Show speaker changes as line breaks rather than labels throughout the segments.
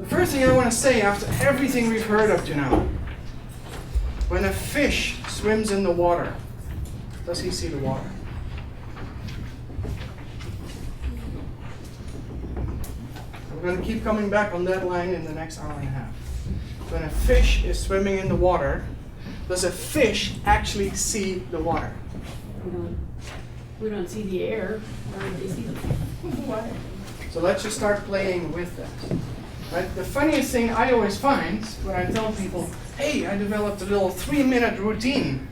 The first thing I want to say after everything we've heard up to now, when a fish swims in the water, does he see the water? We're going to keep coming back on that line in the next hour and a half. When a fish is swimming in the water, does a fish actually see the water?
We don't see the air, or they see the water.
So let's just start playing with that. Right? The funniest thing I always find when I tell people, hey, I developed a little 3-minute routine,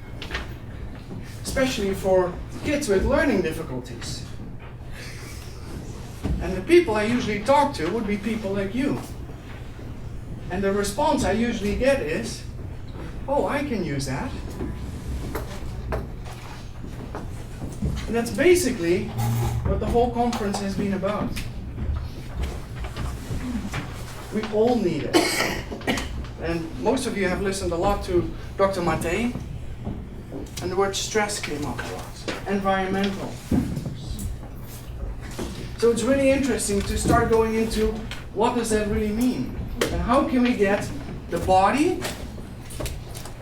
especially for kids with learning difficulties. And the people I usually talk to would be people like you. And the response I usually get is, oh, I can use that. And that's basically what the whole conference has been about. We all need it. And most of you have listened a lot to Dr. Mattei, and the word stress came up a lot. Environmental factors. So it's really interesting to start going into what does that really mean? And how can we get the body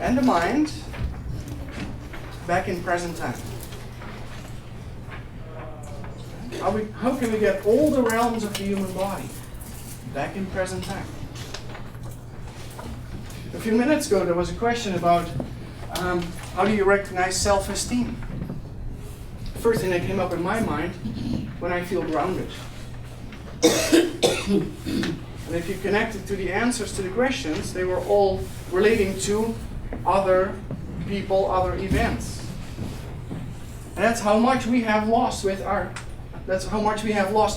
and the mind back in present time? How can we get all the realms of the human body back in present time? A few minutes ago there was a question about how do you recognize self-esteem? First thing that came up in my mind, when I feel grounded. And if you connect it to the answers to the questions, they were all relating to other people, other events. And that's how much we have lost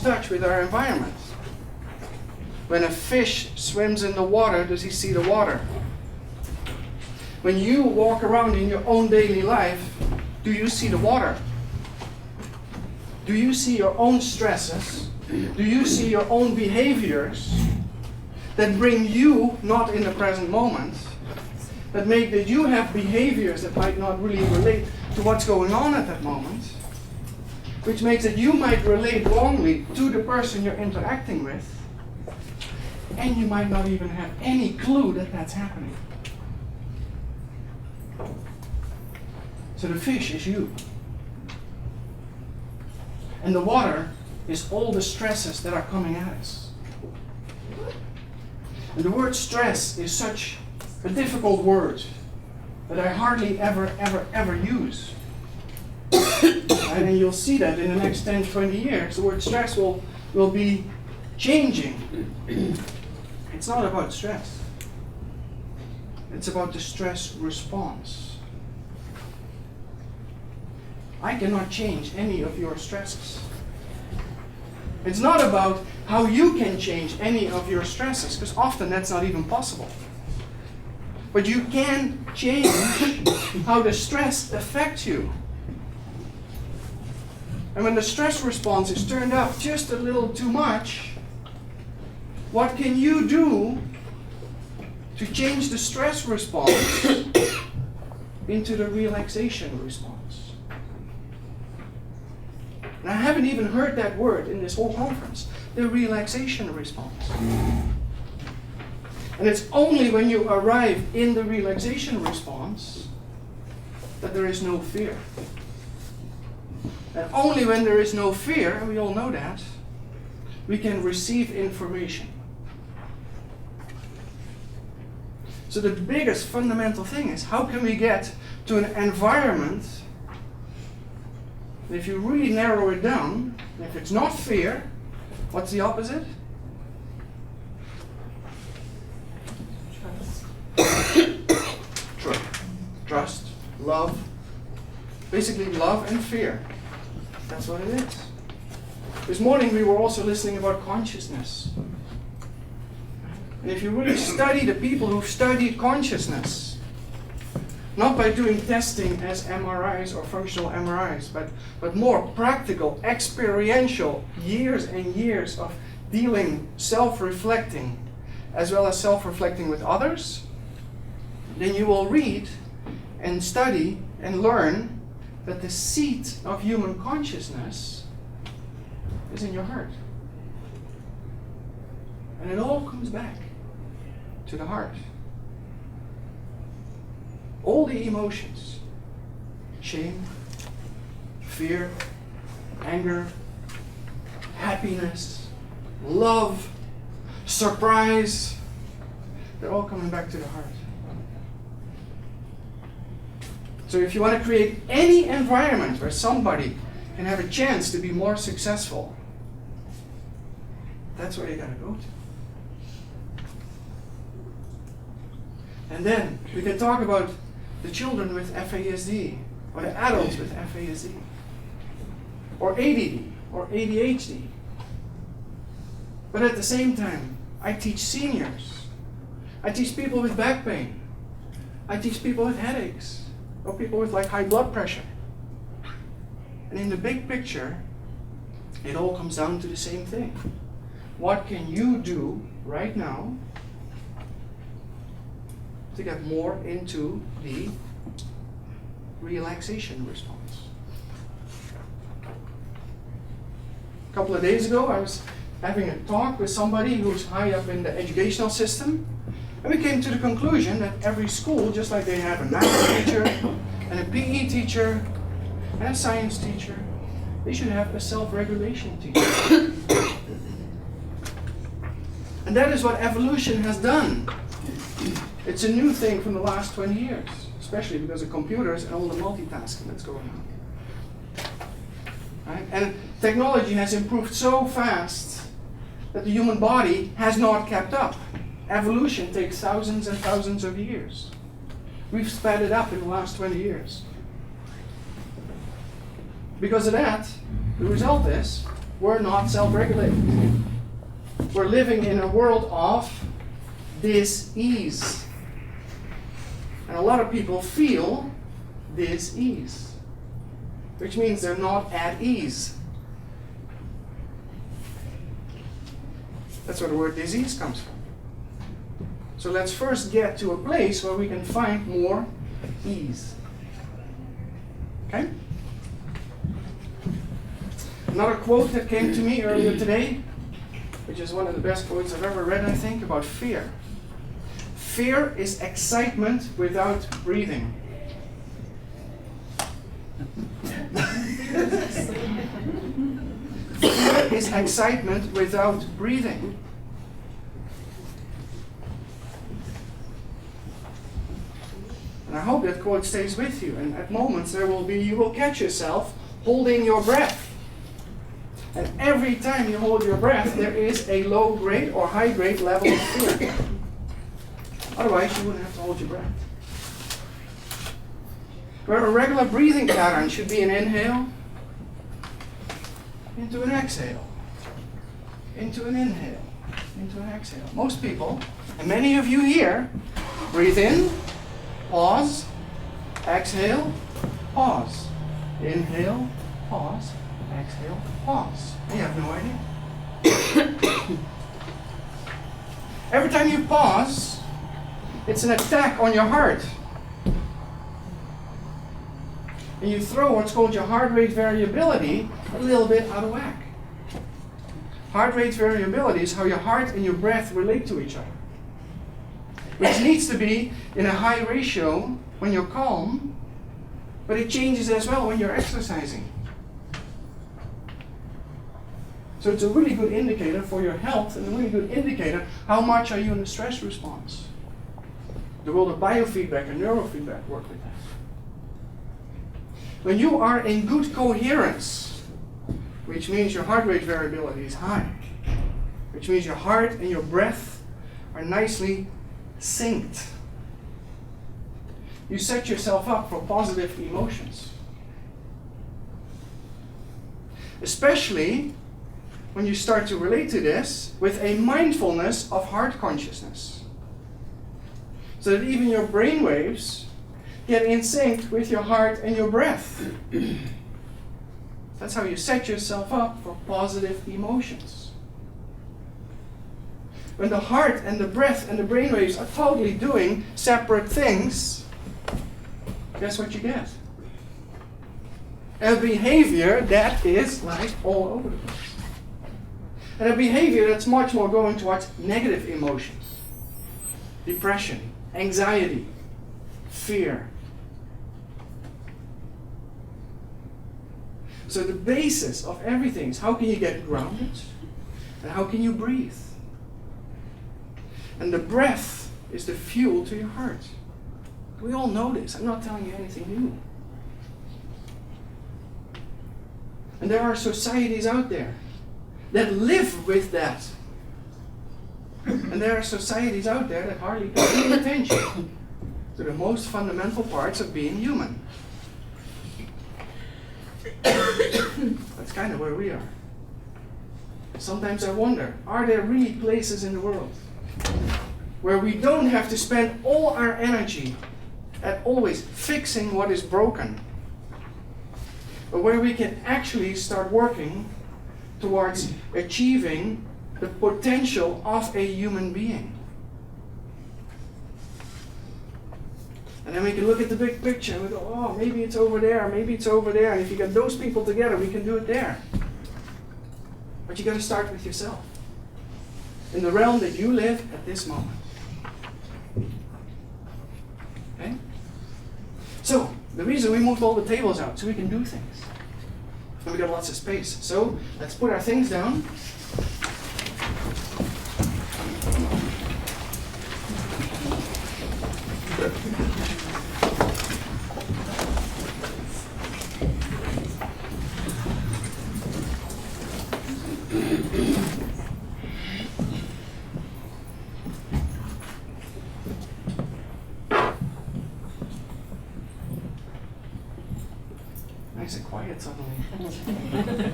touch with our environment. When a fish swims in the water, does he see the water? When you walk around in your own daily life, do you see the water? Do you see your own stresses? Do you see your own behaviors that bring you not in the present moment, that make that you have behaviors that might not really relate to what's going on at that moment, which makes that you might relate wrongly to the person you're interacting with, and you might not even have any clue that that's happening. So the fish is you. And the water is all the stresses that are coming at us. And the word stress is such a difficult word that I hardly ever use. And you'll see that in the next 10, 20 years, the word stress will be changing. It's not about stress. It's about the stress response. I cannot change any of your stresses. It's not about how you can change any of your stresses, because often that's not even possible. But you can change how the stress affects you. And when the stress response is turned up just a little too much, what can you do to change the stress response into the relaxation response? And I haven't even heard that word in this whole conference, the relaxation response. And it's only when you arrive in the relaxation response that there is no fear. And only when there is no fear, and we all know that, we can receive information. So the biggest fundamental thing is, how can we get to an environment, if you really narrow it down, if it's not fear, what's the opposite? Trust, love, basically love and fear. That's what it is. This morning we were also listening about consciousness. And if you really study the people who've studied consciousness, not by doing testing as MRIs or functional MRIs, but more practical, experiential, years and years of dealing, self-reflecting, as well as self-reflecting with others, then you will read and study and learn that the seat of human consciousness is in your heart. And it all comes back to the heart. All the emotions, shame, fear, anger, happiness, love, surprise, they're all coming back to the heart. So if you want to create any environment where somebody can have a chance to be more successful, that's where you got to go to. And then we can talk about the children with FASD, or the adults with FASD, or ADD, or ADHD. But at the same time, I teach seniors. I teach people with back pain. I teach people with headaches, or people with like high blood pressure. And in the big picture, it all comes down to the same thing. What can you do right now to get more into the relaxation response? A couple of days ago, I was having a talk with somebody who's high up in the educational system, and we came to the conclusion that every school, just like they have a math teacher and a PE teacher and a science teacher, they should have a self-regulation teacher. And that is what evolution has done. It's a new thing from the last 20 years, especially because of computers and all the multitasking that's going on. Right? And technology has improved so fast that the human body has not kept up. Evolution takes thousands and thousands of years. We've sped it up in the last 20 years. Because of that, the result is we're not self-regulated. We're living in a world of dis-ease. And a lot of people feel dis-ease, which means they're not at ease. That's where the word disease comes from. So let's first get to a place where we can find more ease. Okay? Another quote that came to me earlier today, which is one of the best quotes I've ever read, I think, about fear. Fear is excitement without breathing. Fear is excitement without breathing. And I hope that quote stays with you. And at moments you will catch yourself holding your breath. And every time you hold your breath, there is a low grade or high grade level of fear. Otherwise, you wouldn't have to hold your breath. Where a regular breathing pattern should be an inhale, into an exhale, into an inhale, into an exhale. Most people, and many of you here, breathe in, pause, exhale, pause, inhale, pause, exhale, pause. You have no idea. Every time you pause, it's an attack on your heart. And you throw what's called your heart rate variability a little bit out of whack. Heart rate variability is how your heart and your breath relate to each other, which needs to be in a high ratio when you're calm, but it changes as well when you're exercising. So it's a really good indicator for your health and a really good indicator how much are you in the stress response. The world of biofeedback and neurofeedback work with that. When you are in good coherence, which means your heart rate variability is high, which means your heart and your breath are nicely synced, you set yourself up for positive emotions. Especially when you start to relate to this with a mindfulness of heart consciousness. So that even your brain waves get in sync with your heart and your breath. That's how you set yourself up for positive emotions. When the heart and the breath and the brain waves are totally doing separate things, guess what you get? A behavior that is like all over the place. And a behavior that's much more going towards negative emotions. Depression, anxiety, fear. So the basis of everything is how can you get grounded and how can you breathe? And the breath is the fuel to your heart. We all know this. I'm not telling you anything new. And there are societies out there that live with that. And there are societies out there that hardly pay any attention to the most fundamental parts of being human. That's kind of where we are. Sometimes I wonder, are there really places in the world where we don't have to spend all our energy at always fixing what is broken, but where we can actually start working towards achieving the potential of a human being? And then we can look at the big picture and we go, oh, maybe it's over there, maybe it's over there, and if you get those people together, we can do it there. But you got to start with yourself, in the realm that you live at this moment. Okay? So, the reason we moved all the tables out, so we can do things. And we got lots of space. So, let's put our things down. Nice and quiet suddenly.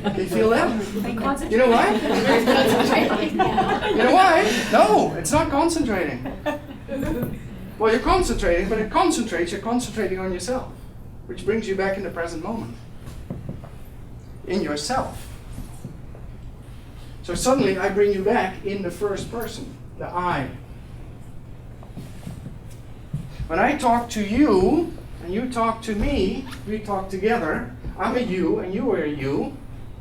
Can you feel that? You know why? You know why? No, it's not concentrating. Well, you're concentrating, but it concentrates, you're concentrating on yourself, which brings you back in the present moment. In yourself. So suddenly I bring you back in the first person, the I. When I talk to you, and you talk to me, we talk together, I'm a you, and you are a you.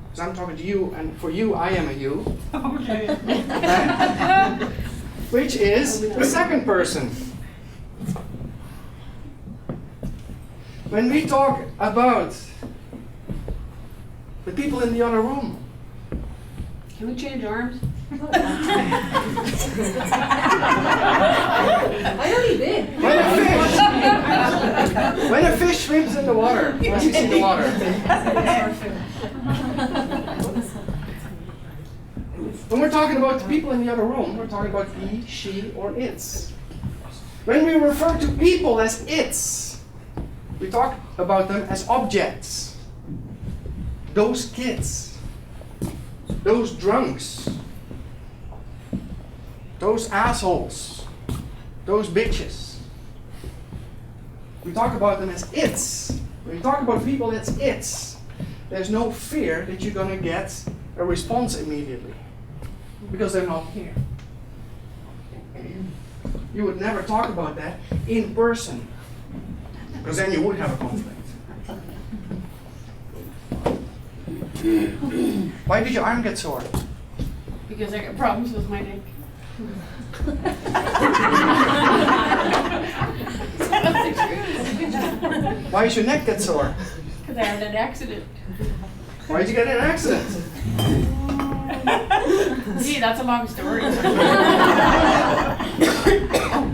Because I'm talking to you, and for you, I am a you.
Okay.
Right? Which is the second person. When we talk about the people in the other room,
Can we change arms?
I already did.
when a fish swims in the water, does he see the water? When we're talking about the people in the other room, we're talking about he, she, or its. When we refer to people as its, we talk about them as objects. Those kids, those drunks, those assholes, those bitches. We talk about them as its. When we talk about people as its, there's no fear that you're going to get a response immediately. Because they're not here. You would never talk about that in person. Because then you would have a conflict. Why did your arm get sore?
Because I got problems with my neck.
Why is your neck get sore?
Because I had an accident.
Why did you get in an accident?
Gee, that's a long story.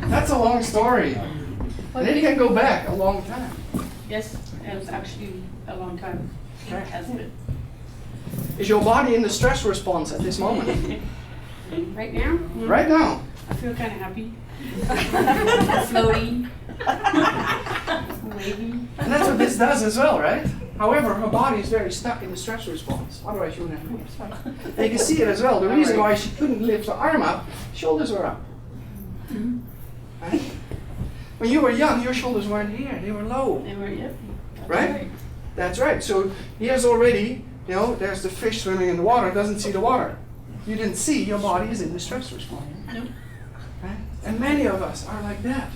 That's a long story. And it can go back a long time.
Yes, it was actually a long time.
Okay.
Hasn't it?
Is your body in the stress response at this moment?
Right now?
Right now.
I feel kind of happy. Floaty. Wavy.
And that's what this does as well, right? However, her body is very stuck in the stress response. Otherwise, she wouldn't have moved. And you can see it as well. The reason why she couldn't lift her arm up, shoulders were up. Right? When you were young, your shoulders weren't here. They were low.
They were, yep. That's
Right? That's right. So here's already, there's the fish swimming in the water, doesn't see the water. You didn't see, your body is in the stress response.
Nope.
Right? And many of us are like that.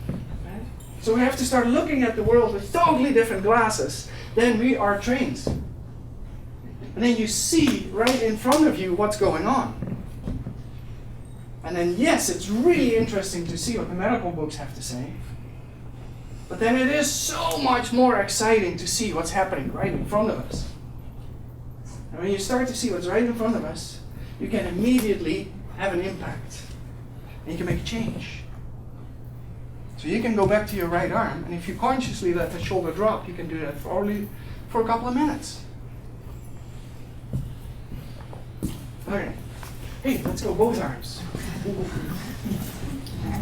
Right? So we have to start looking at the world with totally different glasses than we are trained. And then you see right in front of you what's going on. And then yes, it's really interesting to see what the medical books have to say. But then it is so much more exciting to see what's happening right in front of us. And when you start to see what's right in front of us, you can immediately have an impact. And you can make a change. So you can go back to your right arm, and if you consciously let the shoulder drop, you can do that for a couple of minutes. Okay. Hey, let's go both arms.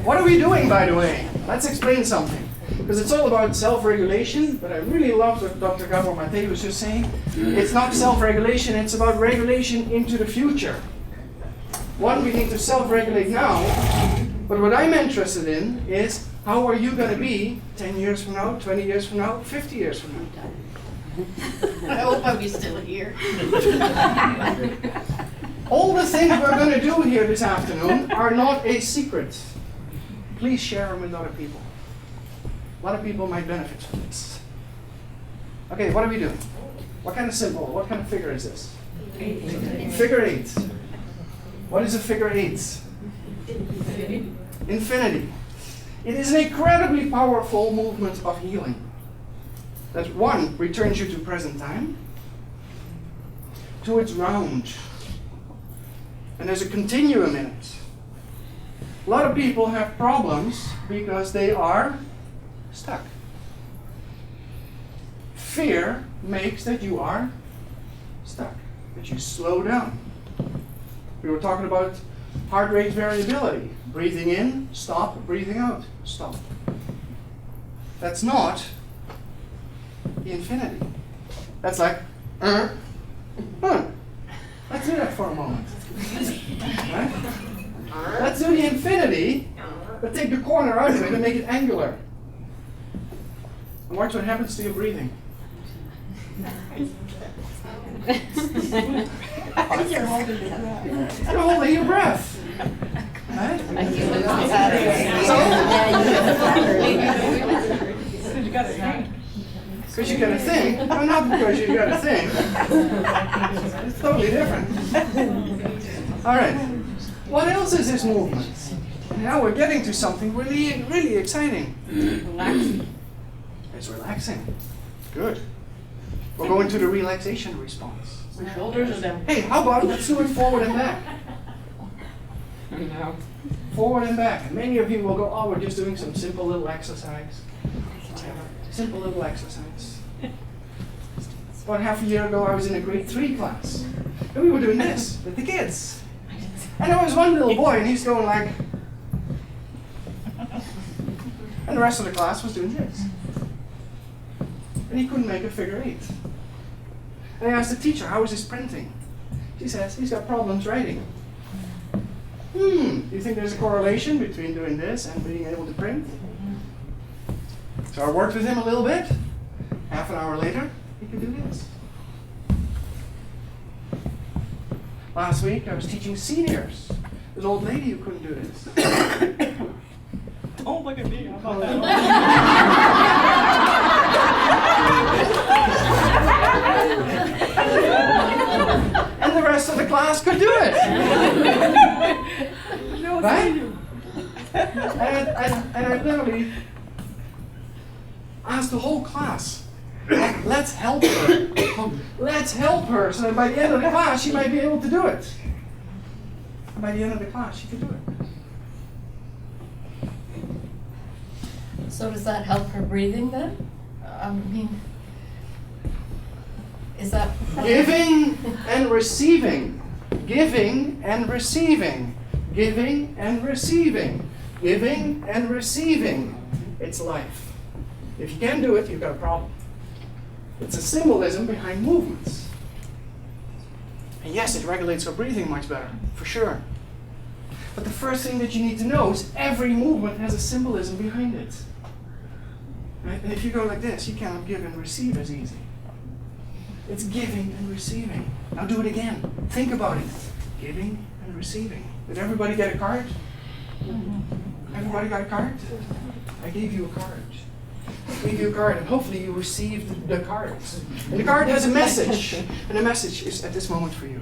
What are we doing, by the way? Let's explain something. Because it's all about self-regulation, but I really love what Dr. Gabor Mate was just saying. It's not self-regulation, it's about regulation into the future. One, we need to self-regulate now, but what I'm interested in is how are you going to be 10 years from now, 20 years from now, 50 years from now?
I hope I'll be still here.
All the things we're going to do here this afternoon are not a secret. Please share them with other people. A lot of people might benefit from this. Okay, what are we doing? What kind of symbol, what kind of figure is this? Figure 8. What is a figure 8? Infinity. It is an incredibly powerful movement of healing. That one, returns you to present time. Two, it's round. And there's a continuum in it. A lot of people have problems because they are stuck. Fear makes that you are stuck, that you slow down. We were talking about heart rate variability. Breathing in, stop, breathing out, stop. That's not the infinity. That's like, Let's do that for a moment. Right? Let's do the infinity, but take the corner out of it and make it angular. And watch what happens to your breathing. You're holding your breath. Right? Because you got to think. No, not because you got to think. It's totally different. All right. What else is this movement? Now we're getting to something really, really exciting. Relaxing. It's relaxing. Good. We're going to the relaxation response.
My shoulders are down.
Hey, how about let's do it forward and back?
No.
Forward and back. And many of you will go, oh, we're just doing some simple little exercise. Simple little exercise. About half a year ago, I was in a grade 3 class. And we were doing this with the kids. And there was one little boy, and he's going like, and the rest of the class was doing this. And he couldn't make a figure 8. And I asked the teacher, how is his printing? She says, he's got problems writing. Do you think there's a correlation between doing this and being able to print? So I worked with him a little bit. Half an hour later, he could do this. Last week, I was teaching seniors. There's an old lady who couldn't do this.
Don't look at me. I'm not
And the rest of the class could do it. Right? And I literally asked the whole class, let's help her. Let's help her so that by the end of the class she might be able to do it. And by the end of the class she could do it.
So does that help her breathing then? I mean, is that...
Giving and receiving. Giving and receiving. Giving and receiving. Giving and receiving. It's life. If you can't do it, you've got a problem. It's a symbolism behind movements. And yes, it regulates our breathing much better, for sure. But the first thing that you need to know is every movement has a symbolism behind it. Right? And if you go like this, you cannot give and receive as easy. It's giving and receiving. Now do it again. Think about it. Giving and receiving. Did everybody get a card? Everybody got a card? I gave you a card. leave you a card, and hopefully you received the cards. And the card has a message, and the message is at this moment for you.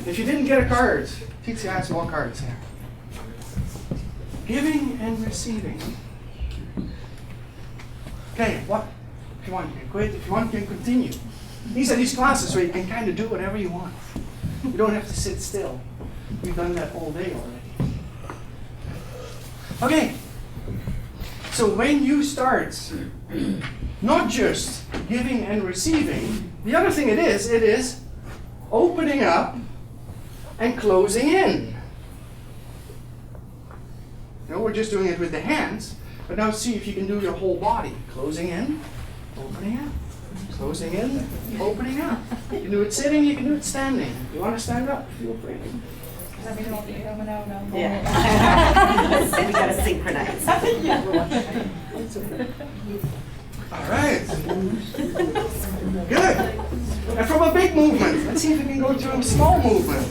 If you didn't get a card, Tizia has more cards here. Giving and receiving. Okay, what? If you want, you can quit. If you want, you can continue. These are these classes where you can kind of do whatever you want. You don't have to sit still. We've done that all day already. Okay. So when you start not just giving and receiving, the other thing it is opening up and closing in. You know, we're just doing it with the hands, but now see if you can do your whole body. Closing in, opening up. Closing in, opening up. You can do it sitting, you can do it standing. You want to stand up, feel free.
Yeah. We gotta synchronize.
All right. Good. And from a big movement, let's see if we can go to a small movement.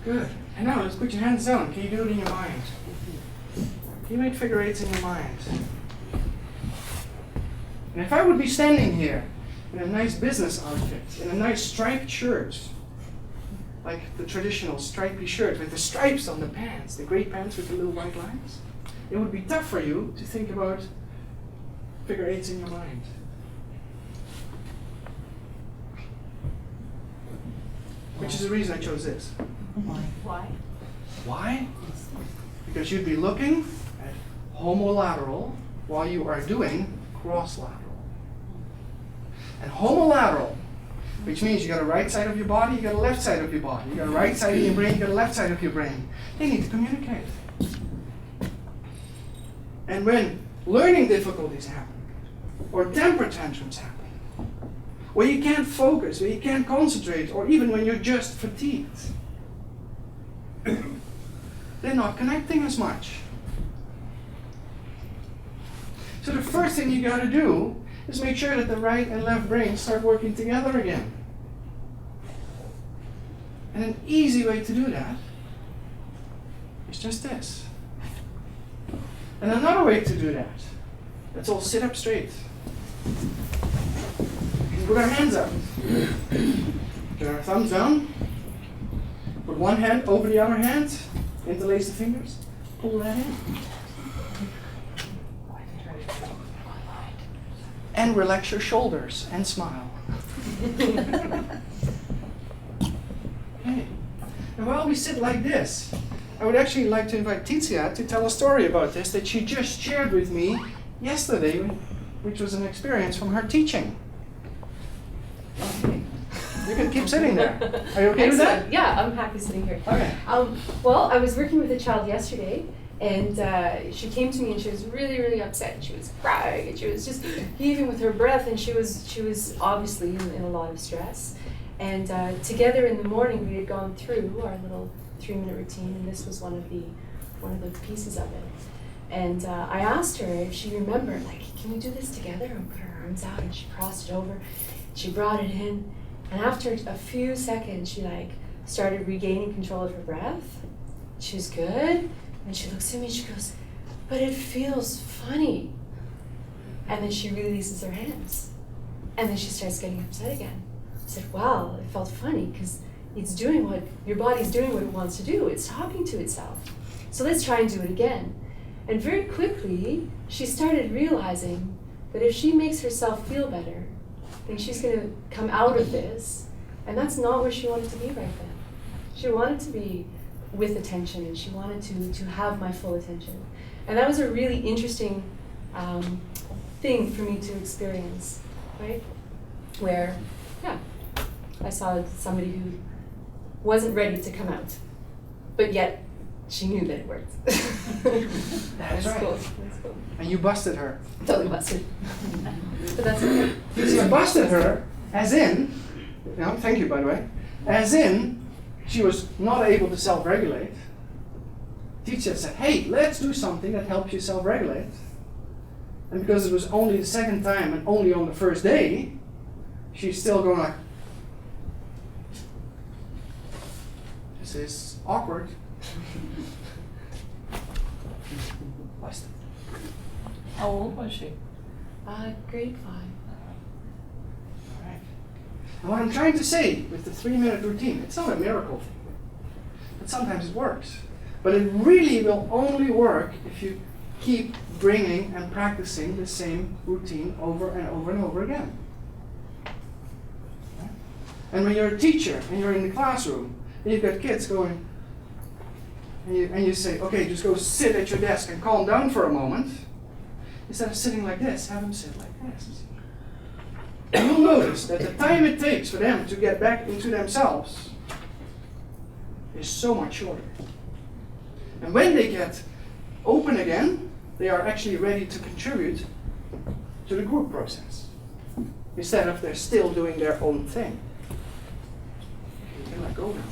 Good. And now let's put your hands down. Can you do it in your mind? Can you make figure eights in your mind? And if I would be standing here in a nice business outfit, in a nice striped shirt, like the traditional stripy shirt with the stripes on the pants, the gray pants with the little white lines, it would be tough for you to think about figure eights in your mind. Which is the reason I chose this.
Why?
Why? Because you'd be looking at homolateral while you are doing cross-lateral. And homolateral, which means you got a right side of your body, you got a left side of your body. You got a right side of your brain, you got a left side of your brain. They need to communicate. And when learning difficulties happen, or temper tantrums happen, where you can't focus, where you can't concentrate, or even when you're just fatigued, they're not connecting as much. So the first thing you got to do is make sure that the right and left brain start working together again. And an easy way to do that is just this. And another way to do that, let's all sit up straight. Put our hands up. Get our thumbs down. Put one hand over the other hand. Interlace the fingers. Pull that in. And relax your shoulders and smile. Okay. And while we sit like this, I would actually like to invite Tizia to tell a story about this that she just shared with me yesterday, which was an experience from her teaching. You can keep sitting there. Are you okay with that?
Excellent. Yeah, I'm happy sitting here.
Okay.
Well, I was working with a child yesterday, and she came to me and she was really, really upset. She was crying and she was just heaving with her breath, and she was obviously in a lot of stress. And together in the morning, we had gone through our little 3-minute routine, and this was one of the pieces of it. And I asked her if she remembered, like, can we do this together? And put her arms out, and she crossed it over. She brought it in, and after a few seconds, she started regaining control of her breath. She was good, and she looks at me and she goes, "But it feels funny." And then she releases her hands, and then she starts getting upset again. I said, "Wow, it felt funny because your body's doing what it wants to do. It's talking to itself. So let's try and do it again." And very quickly, she started realizing that if she makes herself feel better, then she's going to come out of this, and that's not where she wanted to be right then. She wanted to be with attention, and she wanted to have my full attention. And that was a really interesting thing for me to experience, right? Where, yeah, I saw somebody who wasn't ready to come out, but yet she knew that it worked.
That's right.
Cool. That's cool.
And you busted her.
Totally busted. But that's okay.
You busted her, as in, thank you by the way, as in, she was not able to self-regulate. Teacher said, hey, let's do something that helps you self-regulate. And because it was only the second time and only on the first day, she's still going like, this is awkward.
How old was she?
Grade 5.
Alright. And what I'm trying to say with the 3-minute routine, it's not a miracle thing. But sometimes it works. But it really will only work if you keep bringing and practicing the same routine over and over and over again. Okay? And when you're a teacher and you're in the classroom and you've got kids going, and you say, okay, just go sit at your desk and calm down for a moment. Instead of sitting like this, have them sit like this. And you'll notice that the time it takes for them to get back into themselves is so much shorter. And when they get open again, they are actually ready to contribute to the group process. Instead of they're still doing their own thing. You can let go now.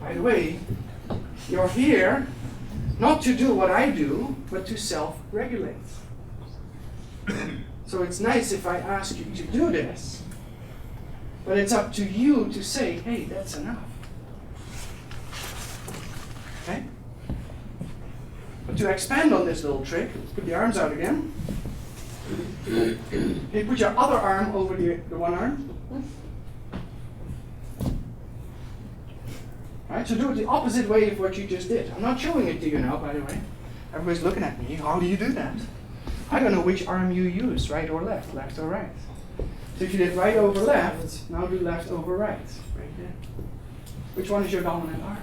By the way, you're here not to do what I do, but to self-regulate. So it's nice if I ask you to do this, but it's up to you to say, hey, that's enough. Okay? But to expand on this little trick, put the arms out again. Okay, put your other arm over the one arm. Right, so do it the opposite way of what you just did. I'm not showing it to you now, by the way. Everybody's looking at me. How do you do that? I don't know which arm you use, right or left or right. So if you did right over left, now do left over right. Right there. Which one is your dominant arm?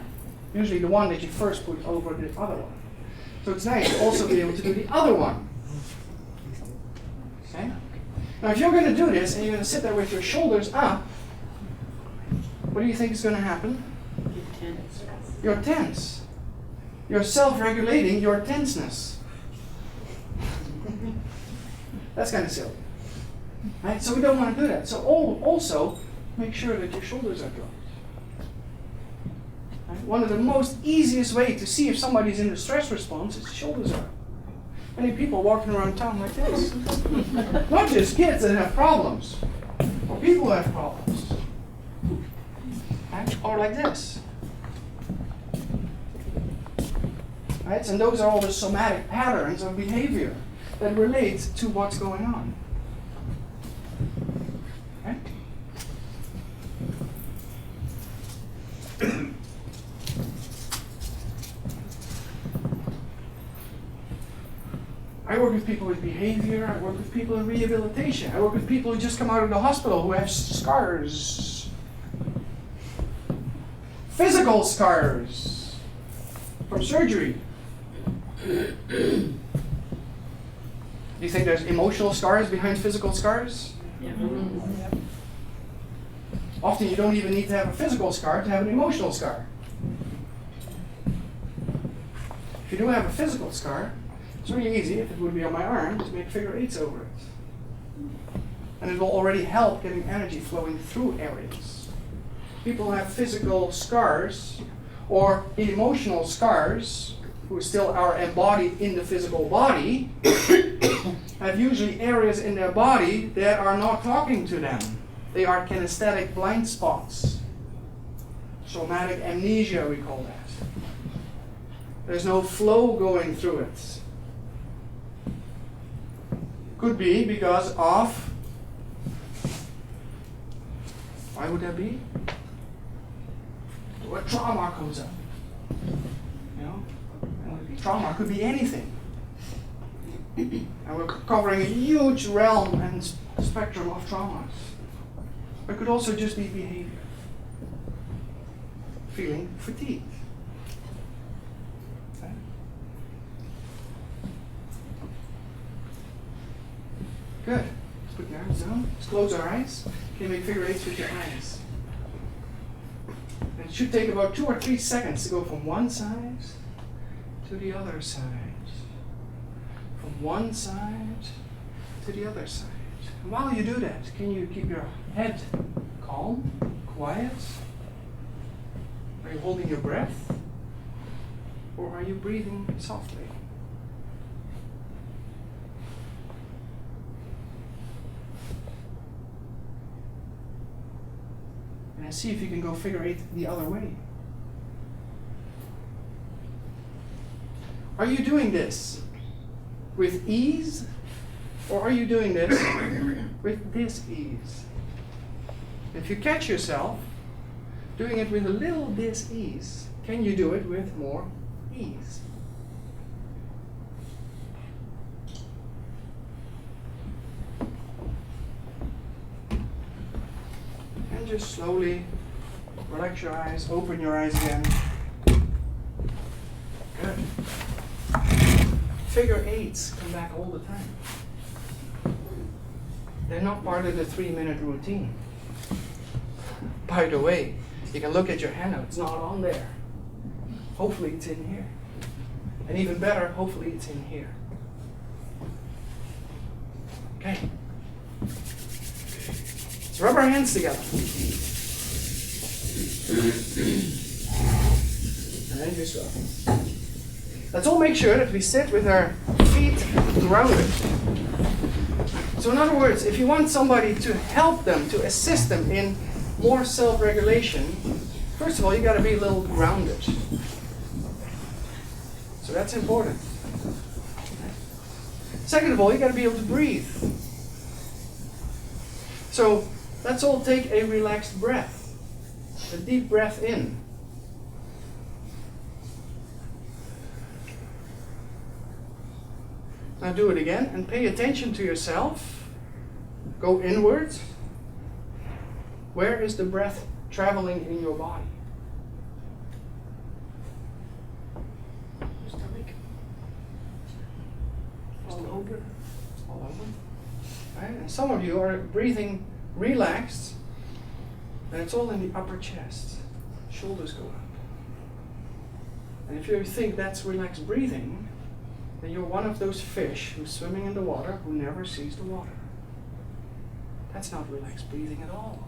Usually the one that you first put over the other one. So it's nice to also be able to do the other one. Okay? Now if you're going to do this and you're going to sit there with your shoulders up, what do you think is going to happen? You're tense. You're self-regulating your tenseness. That's kind of silly. Right? So we don't want to do that. So also, make sure that your shoulders are dropped. Right? One of the most easiest ways to see if somebody's in a stress response is the shoulders are up. Many people walking around town like this. Not just kids that have problems, or people who have problems. Right? Or like this. Right? And those are all the somatic patterns of behavior that relate to what's going on. Okay? I work with people with behavior, I work with people in rehabilitation, I work with people who just come out of the hospital who have scars. Physical scars from surgery. Do you think there's emotional scars behind physical scars?
Yeah.
Often you don't even need to have a physical scar to have an emotional scar. If you do have a physical scar, it's really easy, if it would be on my arm, to make figure eights over it. And it will already help getting energy flowing through areas. People who have physical scars or emotional scars, who still are embodied in the physical body, have usually areas in their body that are not talking to them. They are kinesthetic blind spots. Somatic amnesia, we call that. There's no flow going through it. Could be because of, why would that be? What trauma comes up. You know? Trauma could be anything. And we're covering a huge realm and spectrum of traumas. It could also just be behavior. Feeling fatigued. Okay. Good. Let's put your arms down. Let's close our eyes. Can you make figure eights with your eyes? And it should take about 2 or 3 seconds to go from one side to the other side. From one side to the other side. And while you do that, can you keep your head calm, quiet? Are you holding your breath? Or are you breathing softly? And see if you can go figure 8 the other way. Are you doing this with ease, or are you doing this with dis-ease? If you catch yourself doing it with a little dis-ease, can you do it with more ease? And just slowly relax your eyes, open your eyes again. Good. Figure 8s come back all the time. They're not part of the 3-minute routine. By the way, you can look at your handout, it's not on there. Hopefully it's in here. And even better, hopefully it's in here. Okay. Let's rub our hands together. And then just rub. Let's all make sure that we sit with our feet grounded. So in other words, if you want somebody to help them, to assist them in more self-regulation, first of all, you got to be a little grounded. So that's important. Second of all, you got to be able to breathe. So let's all take a relaxed breath, a deep breath in. Now do it again and pay attention to yourself. Go inwards. Where is the breath traveling in your body? Stomach. All over. All over. Right? And some of you are breathing relaxed, and it's all in the upper chest. Shoulders go up. And if you think that's relaxed breathing, then you're one of those fish who's swimming in the water who never sees the water. That's not relaxed breathing at all.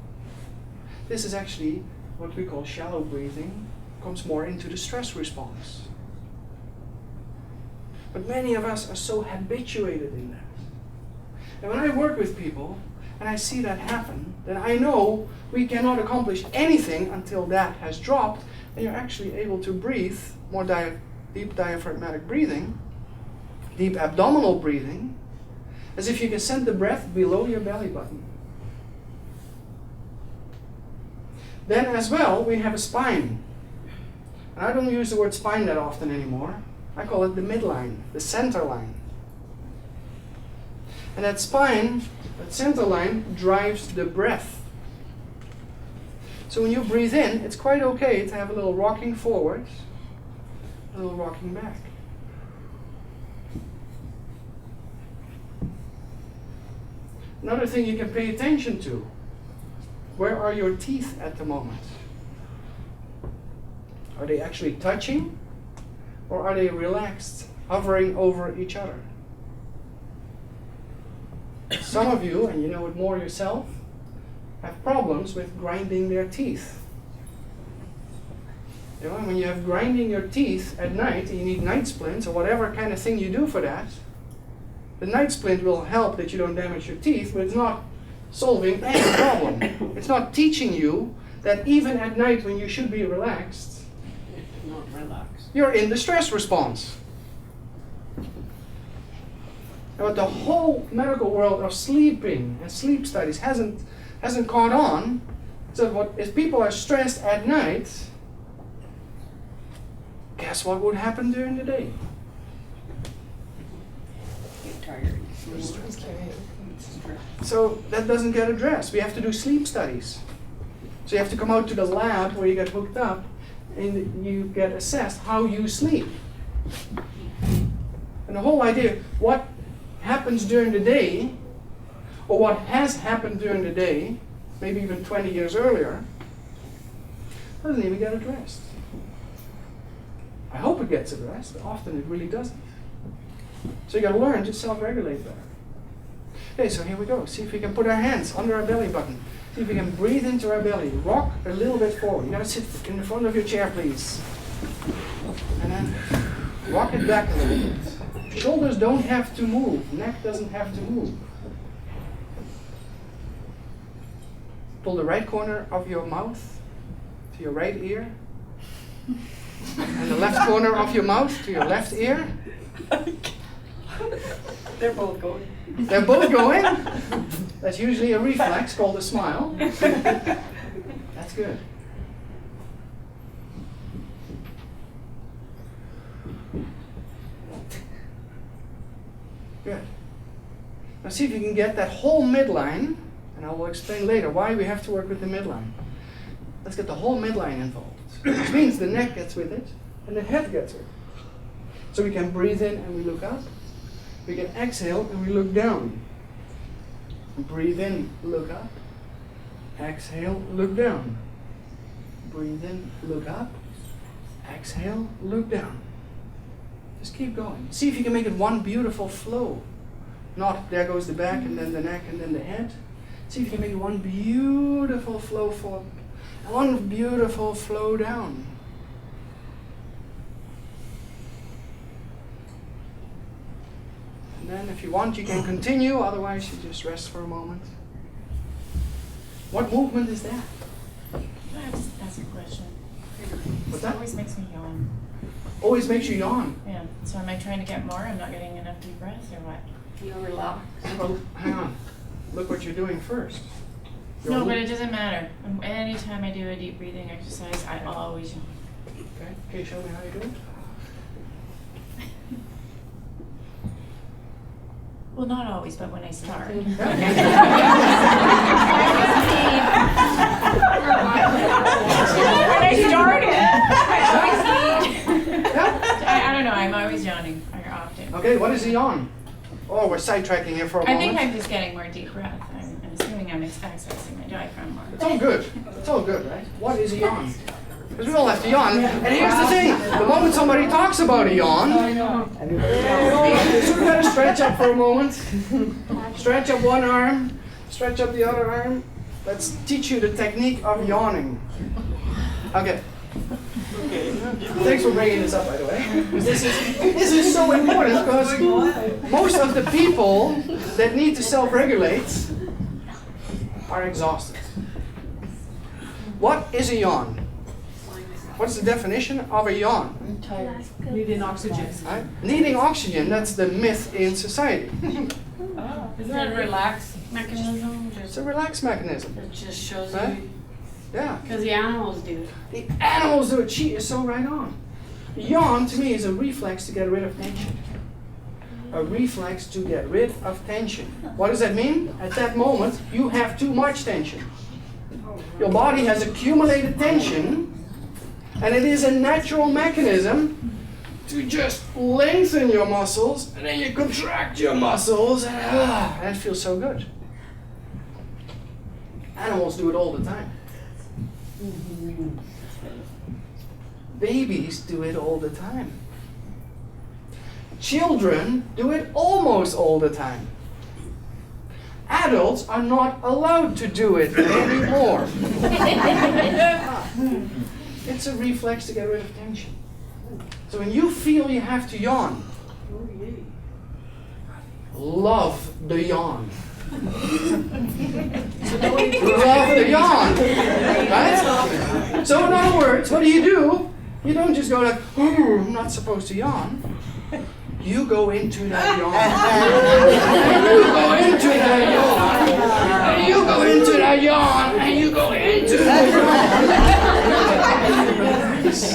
This is actually what we call shallow breathing, comes more into the stress response. But many of us are so habituated in that. And when I work with people and I see that happen, then I know we cannot accomplish anything until that has dropped and you're actually able to breathe more deep diaphragmatic breathing, deep abdominal breathing, as if you can send the breath below your belly button. Then as well, we have a spine. And I don't use the word spine that often anymore. I call it the midline, the center line. And that spine, that center line, drives the breath. So when you breathe in, it's quite okay to have a little rocking forward, a little rocking back. Another thing you can pay attention to, where are your teeth at the moment? Are they actually touching, or are they relaxed, hovering over each other? Some of you, and you know it more yourself, have problems with grinding their teeth. You know, and when you have grinding your teeth at night, and you need night splints, or whatever kind of thing you do for that, the night splint will help that you don't damage your teeth, but it's not solving any problem. It's not teaching you that even at night when you should be relaxed,
Not relax.
you're in the stress response. And what the whole medical world of sleeping and sleep studies hasn't caught on, so if people are stressed at night, guess what would happen during the day?
Get tired.
So that doesn't get addressed. We have to do sleep studies. So you have to come out to the lab where you get hooked up and you get assessed how you sleep. And the whole idea, what happens during the day, or what has happened during the day, maybe even 20 years earlier, doesn't even get addressed. I hope it gets addressed, but often it really doesn't. So you got to learn to self-regulate better. Okay, so here we go. See if we can put our hands under our belly button. See if we can breathe into our belly. Rock a little bit forward. You got to sit in the front of your chair, please. And then rock it back a little bit. Shoulders don't have to move. Neck doesn't have to move. Pull the right corner of your mouth to your right ear. And the left corner of your mouth to your left ear.
They're both going.
They're both going. That's usually a reflex called a smile. That's good. Good. Now see if you can get that whole midline, and I will explain later why we have to work with the midline. Let's get the whole midline involved, which means the neck gets with it, and the head gets with it. So we can breathe in and we look up. We can exhale and we look down. Breathe in, look up. Exhale, look down. Breathe in, look up. Exhale, look down. Just keep going. See if you can make it one beautiful flow. Not there goes the back and then the neck and then the head. See if you can make it one beautiful flow forward and one beautiful flow down. And then if you want, you can continue. Otherwise, you just rest for a moment. What movement is that?
Can I just ask a question?
What's
It
that?
always makes me yawn.
Always makes you yawn.
Yeah. So am I trying to get more? I'm not getting enough deep breaths or what?
You'll relax.
Well, hang on. Look what you're doing first. You're
No, but it doesn't matter. Anytime I do a deep breathing exercise, I always yawn.
Okay. Can you show me how you do it?
Well, not always, but when I start.
Yeah.
When I started,
Yeah.
I don't know. I'm always yawning often.
Okay, what is a yawn? Oh, we're sidetracking here for a
I
moment.
think I'm just getting more deep breath. I'm assuming I'm accessing my diaphragm more.
It's all good. It's all good, right? What is a yawn? Because we all have to yawn. And here's the thing. The moment somebody talks about a yawn, so we gotta stretch up for a moment. Stretch up one arm, stretch up the other arm. Let's teach you the technique of yawning. Okay. Thanks for bringing this up, by the way. This is so important because most of the people that need to self-regulate are exhausted. What is a yawn? What's the definition of a yawn?
Needing oxygen.
Right? Needing oxygen, that's the myth in society.
Isn't that a relax mechanism?
It's a relax mechanism.
It just shows
Right?
you,
Yeah.
because the animals do it.
The animals do it. She is so right on. Yawn to me is a reflex to get rid of tension. A reflex to get rid of tension. What does that mean? At that moment, you have too much tension. Your body has accumulated tension, and it is a natural mechanism to just lengthen your muscles, and then you contract your muscles, and that feels so good. Animals do it all the time. Babies do it all the time. Children do it almost all the time. Adults are not allowed to do it anymore. It's a reflex to get rid of tension. So when you feel you have to yawn, love the yawn. Love the yawn. Right? So in other words, what do? You don't just go like, oh, I'm not supposed to yawn. You go into that yawn. You go into that yawn. And you go into that yawn. And you go into that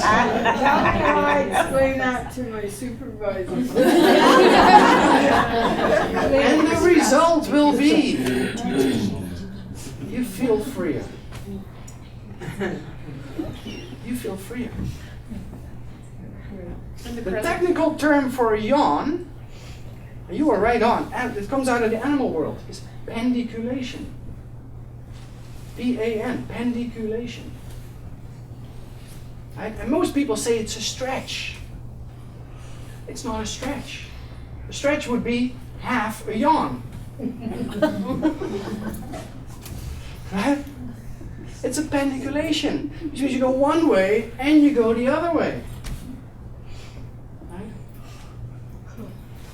How can I explain that to my supervisor?
And the result will be you feel freer. You feel freer. The technical term for a yawn, you are right on, and it comes out of the animal world, is pendiculation. P-A-N, pendiculation. Right? And most people say it's a stretch. It's not a stretch. A stretch would be half a yawn. Right? It's a pendiculation, which means you go one way and you go the other way.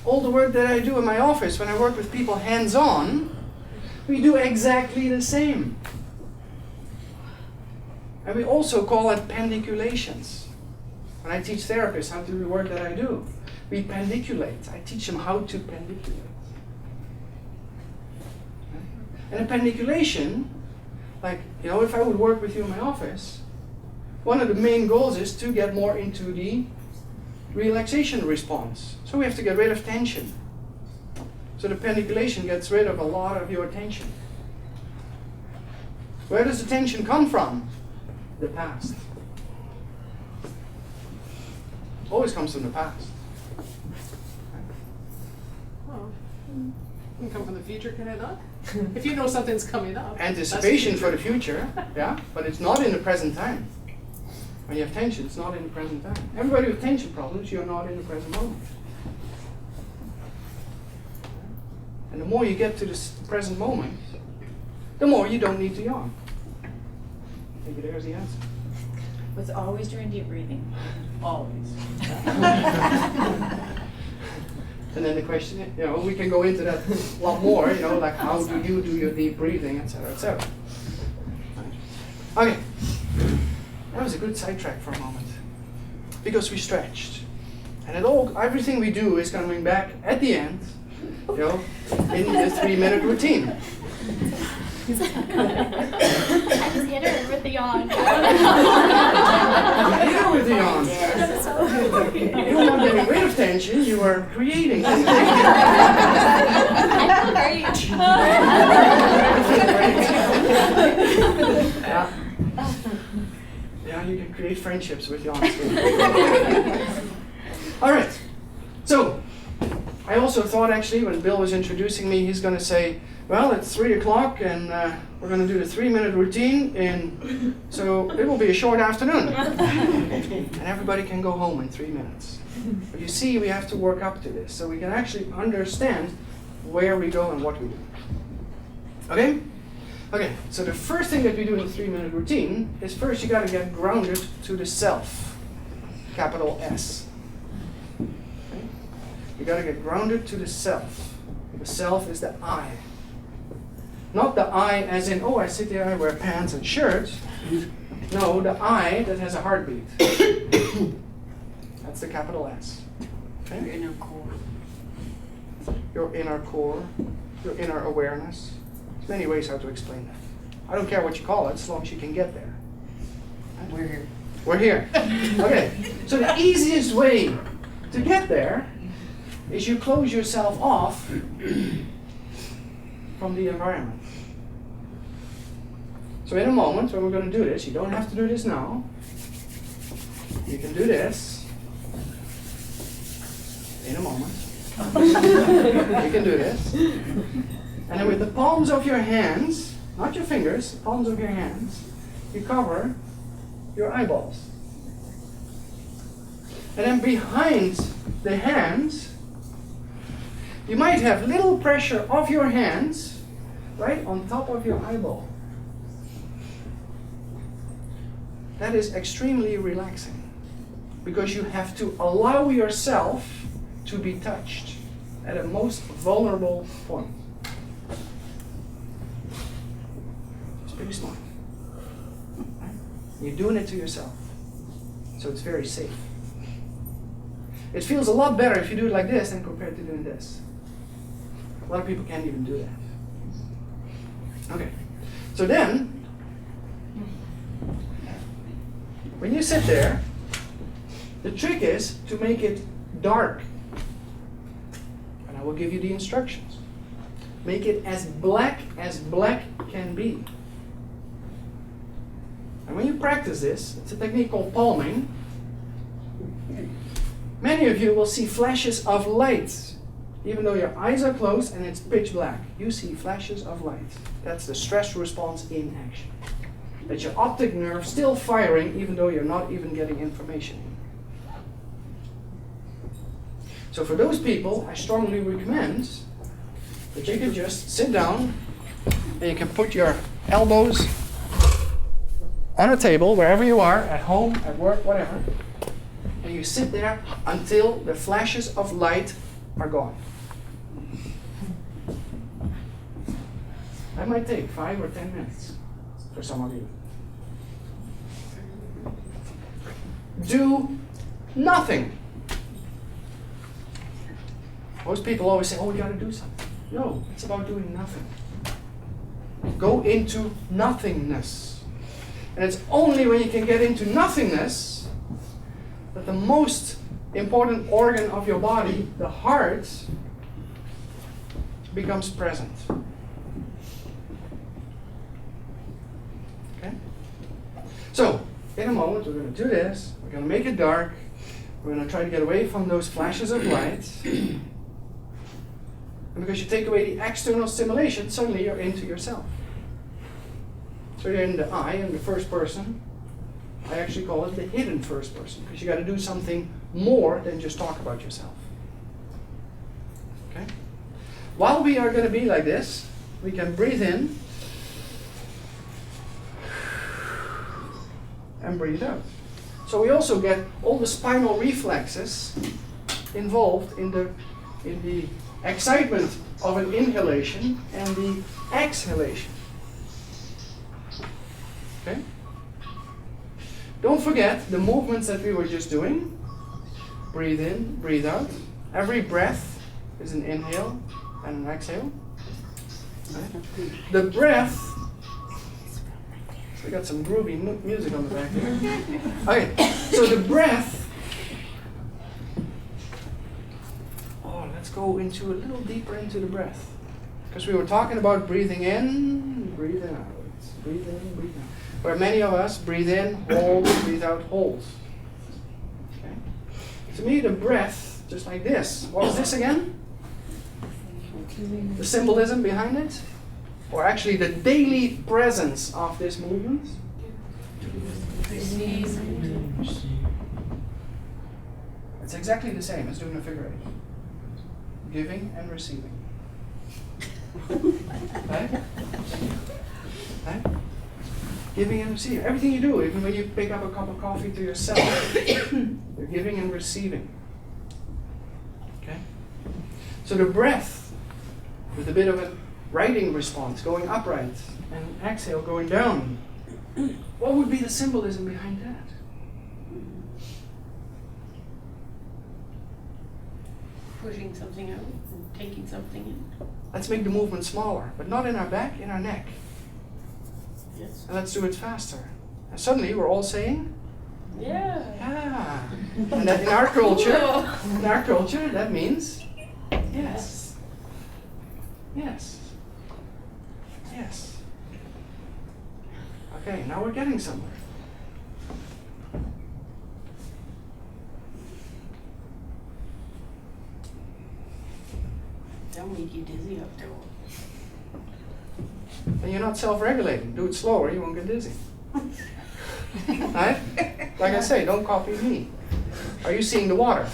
all the work that I do in my office when I work with people hands-on, we do exactly the same. And we also call it pendiculations. When I teach therapists how to do the work that I do, we pendiculate. I teach them how to pendiculate. And a pendiculation, like, if I would work with you in my office, one of the main goals is to get more into the relaxation response. So we have to get rid of tension. So the pendiculation gets rid of a lot of your tension. Where does the tension come from? The past. Always comes from the past.
Oh, it can come from the future, can it not? If you know something's coming up.
Anticipation for the future, yeah, but it's not in the present time. When you have tension, it's not in the present time. Everybody with tension problems, you're not in the present moment. And the more you get to this present moment, the more you don't need to yawn. Maybe there's the answer.
Was always during deep breathing.
Always.
And then the question, we can go into that a lot more, like how do you do your deep breathing, etc., etc. Okay. That was a good sidetrack for a moment. Because we stretched. And everything we do is coming back at the end, in the 3-minute routine.
I just hit her with the yawn.
Hit her with the yawn. You were not getting rid of tension, you were creating tension.
I feel great.
Yeah, you can create friendships with yawns. All right. So, I also thought actually when Bill was introducing me, he's going to say, well, it's 3 o'clock and we're going to do the 3-minute routine, so it will be a short afternoon. And everybody can go home in 3 minutes. But you see, we have to work up to this so we can actually understand where we go and what we do. Okay? Okay, so the first thing that we do in the 3-minute routine is first you got to get grounded to the self, capital S. Okay? You got to get grounded to the self. The self is the I. Not the I as in, I sit there, I wear pants and shirts. No, the I that has a heartbeat. That's the capital S. Okay?
Your inner core.
Your inner core, your inner awareness. There's many ways how to explain that. I don't care what you call it, as long as you can get there. Right?
We're here.
We're here. Okay, so the easiest way to get there is you close yourself off from the environment. So in a moment when we're going to do this, you don't have to do this now. You can do this in a moment. You can do this. And then with the palms of your hands, not your fingers, the palms of your hands, you cover your eyeballs. And then behind the hands, you might have little pressure of your hands right on top of your eyeball. That is extremely relaxing because you have to allow yourself to be touched at a most vulnerable point. It's pretty smart. Right? You're doing it to yourself, so it's very safe. It feels a lot better if you do it like this than compared to doing this. A lot of people can't even do that. Okay, so then, when you sit there, the trick is to make it dark. And I will give you the instructions. Make it as black can be. And when you practice this, it's a technique called palming. Many of you will see flashes of light. Even though your eyes are closed and it's pitch black, you see flashes of light. That's the stress response in action. That's your optic nerve still firing even though you're not even getting information. So for those people, I strongly recommend that you can just sit down and you can put your elbows on a table, wherever you are, at home, at work, whatever, and you sit there until the flashes of light are gone. That might take 5 or 10 minutes for some of you. Do nothing. Most people always say, oh, we got to do something. No, it's about doing nothing. Go into nothingness. And it's only when you can get into nothingness that the most important organ of your body, the heart, becomes present. Okay? So, in a moment, we're going to do this. We're going to make it dark. We're going to try to get away from those flashes of light. And because you take away the external stimulation, suddenly you're into yourself. So you're in the I, in the first person. I actually call it the hidden first person, because you got to do something more than just talk about yourself. Okay? While we are going to be like this, we can breathe in and breathe out. So we also get all the spinal reflexes involved in the excitement of an inhalation and the exhalation. Okay? Don't forget the movements that we were just doing. Breathe in, breathe out. Every breath is an inhale and an exhale. Okay? The breath, we got some groovy music on the back here. Okay, so the breath, let's go into a little deeper into the breath. Because we were talking about breathing in, breathing out. Breathe in, breathe out. Where many of us breathe in, hold, breathe out, hold. Okay? To me, the breath, just like this. What was this again? The symbolism behind it? Or actually the daily presence of this movement? It's exactly the same as doing a figure eight. Giving and receiving. Right? Right? Giving and receiving. Everything you do, even when you pick up a cup of coffee to yourself, you're giving and receiving. Okay? So the breath, with a bit of a writing response, going upright, and exhale, going down. What would be the symbolism behind that?
Pushing something out and taking something in.
Let's make the movement smaller, but not in our back, in our neck.
Yes.
And let's do it faster. And suddenly we're all saying,
Yeah.
yeah. And that in our culture, that means yes. Yes. Yes. Okay, now we're getting somewhere.
Don't make you dizzy up there.
And you're not self-regulating. Do it slower, you won't get dizzy. Right? Like I say, don't copy me. Are you seeing the water?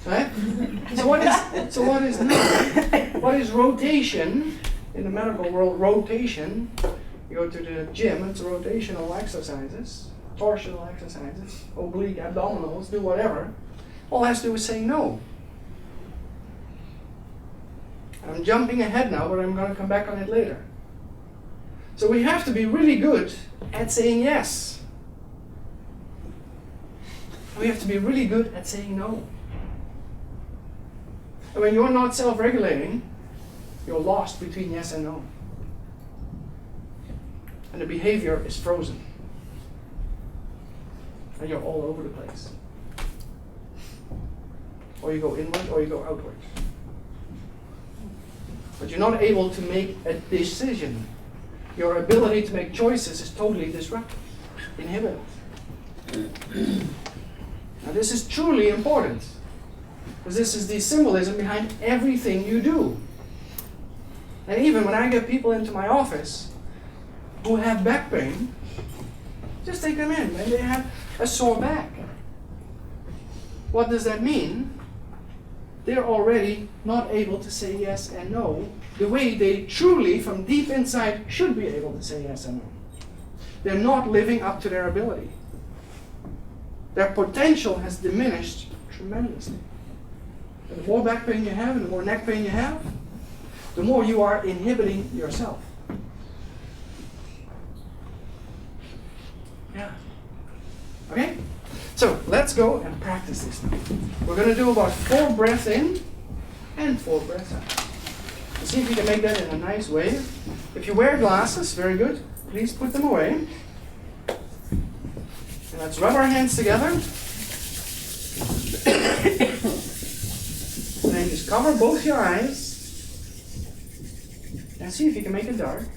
Right? So what is rotation? In the medical world, rotation, you go to the gym, it's rotational exercises, torsional exercises, oblique, abdominals, do whatever. All it has to do with saying no. I'm jumping ahead now, but I'm going to come back on it later. So we have to be really good at saying yes. We have to be really good at saying no. And when you're not self-regulating, you're lost between yes and no. And the behavior is frozen. And you're all over the place. Or you go inward or you go outward. But you're not able to make a decision. Your ability to make choices is totally disrupted, inhibited. Now this is truly important, because this is the symbolism behind everything you do. And even when I get people into my office who have back pain, just take them in and they have a sore back. What does that mean? They're already not able to say yes and no the way they truly, from deep inside, should be able to say yes and no. They're not living up to their ability. Their potential has diminished tremendously. And the more back pain you have and the more neck pain you have, the more you are inhibiting yourself. Yeah. Okay? So let's go and practice this now. We're going to do about 4 breaths in and 4 breaths out. And see if you can make that in a nice way. If you wear glasses, very good. Please put them away. And let's rub our hands together. And then just cover both your eyes. And see if you can make it dark.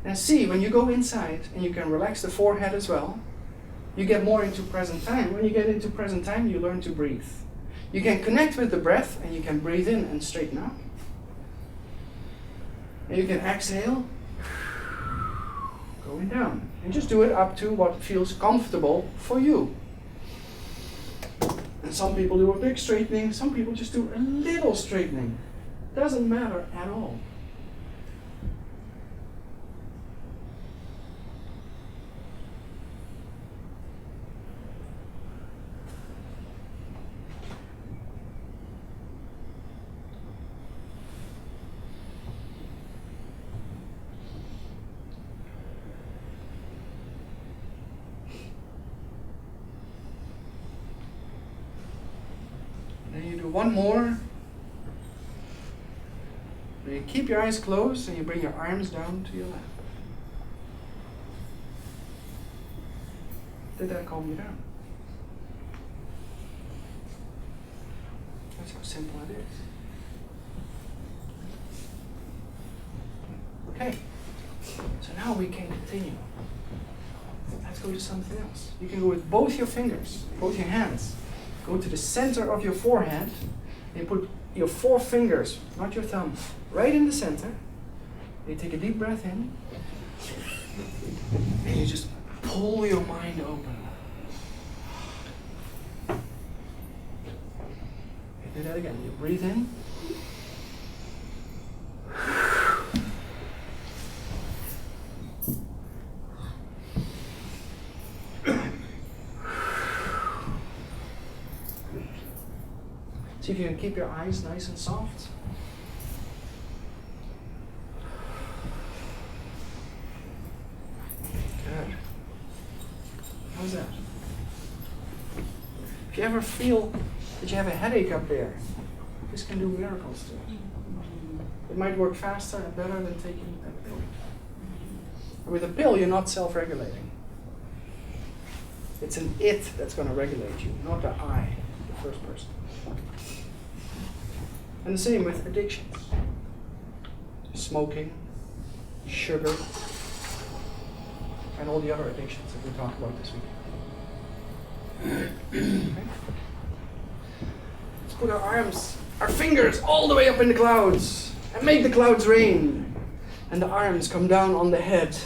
And see, when you go inside, and you can relax the forehead as well, you get more into present time. When you get into present time, you learn to breathe. You can connect with the breath, and you can breathe in and straighten up. And you can exhale, going down. And just do it up to what feels comfortable for you. And some people do a big straightening, some people just do a little straightening. Doesn't matter at all. Then you do one more. You keep your eyes closed and you bring your arms down to your lap. Did that calm you down? That's how simple it is. Okay, so now we can continue. Let's go to something else. You can go with both your fingers, both your hands. Go to the center of your forehead and put your 4 fingers, not your thumb, right in the center. You take a deep breath in and you just pull your mind open. You do that again. You breathe in. See if you can keep your eyes nice and soft. Good. How's that? If you ever feel that you have a headache up there, this can do miracles too. It might work faster and better than taking a pill. With a pill, you're not self-regulating. It's an it that's going to regulate you, not the I, the first person. And the same with addictions. Smoking, sugar, and all the other addictions that we talked about this week. Okay. Let's put our arms, our fingers all the way up in the clouds and make the clouds rain. And the arms come down on the head.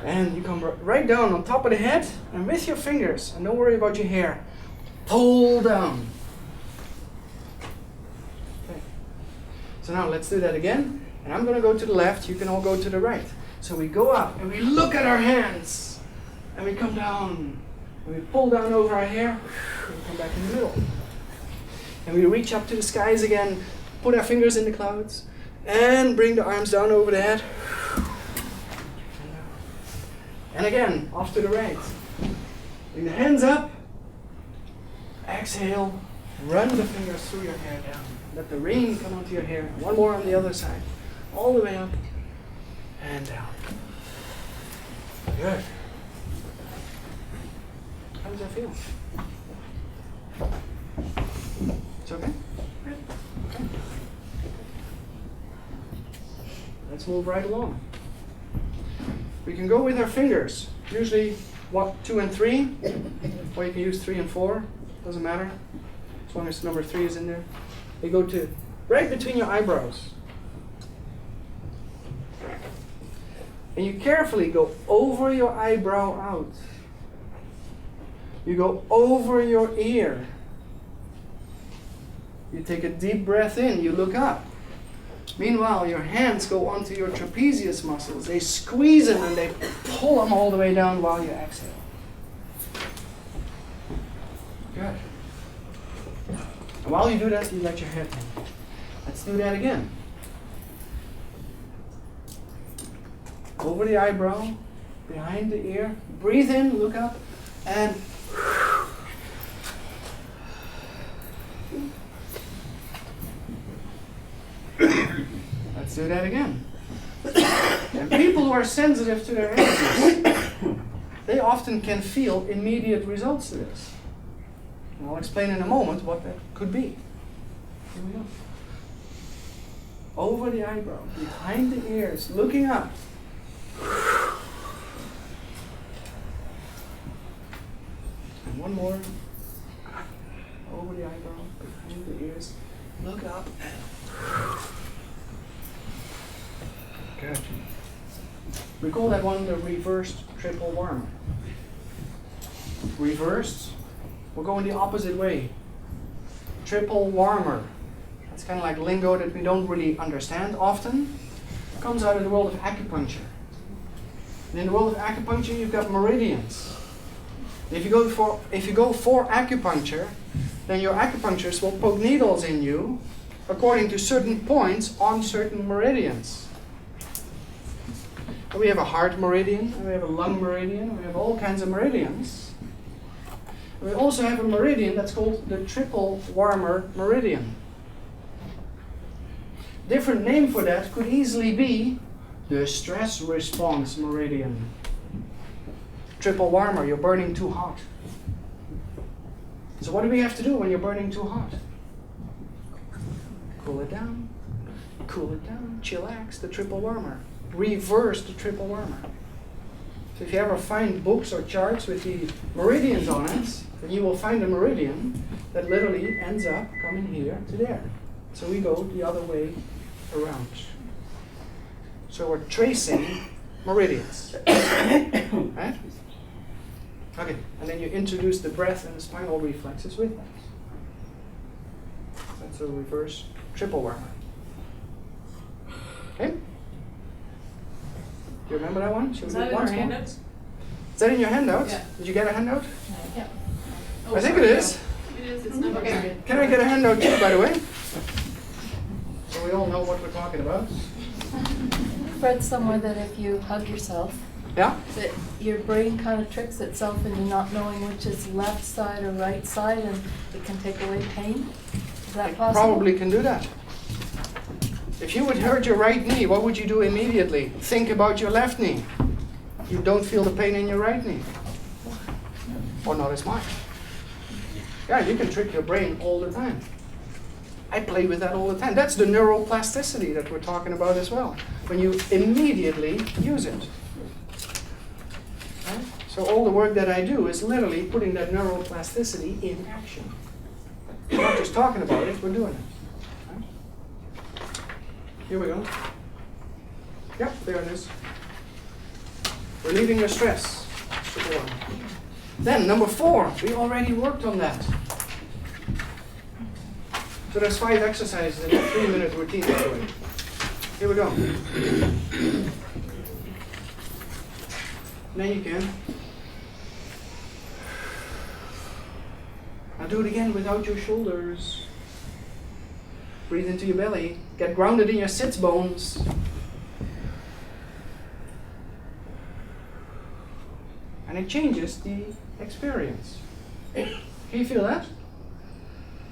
And you come right down on top of the head and with your fingers, and don't worry about your hair, pull down. So now let's do that again. And I'm going to go to the left. You can all go to the right. So we go up and we look at our hands. And we come down. And we pull down over our hair. And we come back in the middle. And we reach up to the skies again. Put our fingers in the clouds. And bring the arms down over the head. And again, off to the right. Bring the hands up. Exhale. Run the fingers through your hair down. Let the rain come onto your hair. One more on the other side. All the way up and down. Good. How does that feel? It's okay? Okay. Let's move right along. We can go with our fingers. Usually, 2 and 3. Or you can use 3 and 4. Doesn't matter. As long as number 3 is in there. They go to right between your eyebrows. And you carefully go over your eyebrow out. You go over your ear. You take a deep breath in, you look up. Meanwhile, your hands go onto your trapezius muscles. They squeeze them and they pull them all the way down while you exhale. Good. And while you do that, you let your head hang. Let's do that again. Over the eyebrow, behind the ear. Breathe in, look up, and let's do that again. And people who are sensitive to their energies, they often can feel immediate results to this. And I'll explain in a moment what that could be. Here we go. Over the eyebrow, behind the ears, looking up. And one more. Over the eyebrow, behind the ears, look up. Good. We call that one the reversed triple warmer. Reversed, we're going the opposite way. Triple warmer. That's kind of like lingo that we don't really understand often. It comes out of the world of acupuncture. And in the world of acupuncture, you've got meridians. If you go for acupuncture, then your acupuncturist will poke needles in you according to certain points on certain meridians. And we have a heart meridian, and we have a lung meridian, and we have all kinds of meridians. And we also have a meridian that's called the triple warmer meridian. Different name for that could easily be the stress response meridian. Triple warmer, you're burning too hot. So what do we have to do when you're burning too hot? Cool it down, chillax the triple warmer. Reverse the triple warmer. So if you ever find books or charts with the meridians on it, then you will find a meridian that literally ends up coming here to there. So we go the other way around. So we're tracing meridians. Right? Okay, and then you introduce the breath and the spinal reflexes with that. That's a reverse triple warmer. Okay? Do you remember that one? Should we
Is
do
that
it
in our
once more?
handouts?
Is that in your handout?
Yeah.
Did you get a handout?
Yeah.
Oh,
I think
sorry,
it is.
yeah. It is, it's number three.
Can I get a handout too, by the way? So we all know what we're talking about.
I've read somewhere that if you hug yourself,
Yeah?
that your brain kind of tricks itself into not knowing which is left side or right side, and it can take away pain. Is that
It
possible?
probably can do that. If you would hurt your right knee, what would you do immediately? Think about your left knee. You don't feel the pain in your right knee. Or not as much. Yeah, you can trick your brain all the time. I play with that all the time. That's the neuroplasticity that we're talking about as well. When you immediately use it. Right? So all the work that I do is literally putting that neuroplasticity in action. We're not just talking about it, we're doing it. Right? Here we go. Yep, there it is. Relieving the stress. Then number 4, we already worked on that. So there's 5 exercises in a 3-minute routine. Here we go. Now you can. Now do it again without your shoulders. Breathe into your belly. Get grounded in your sits bones. And it changes the experience. Can you feel that?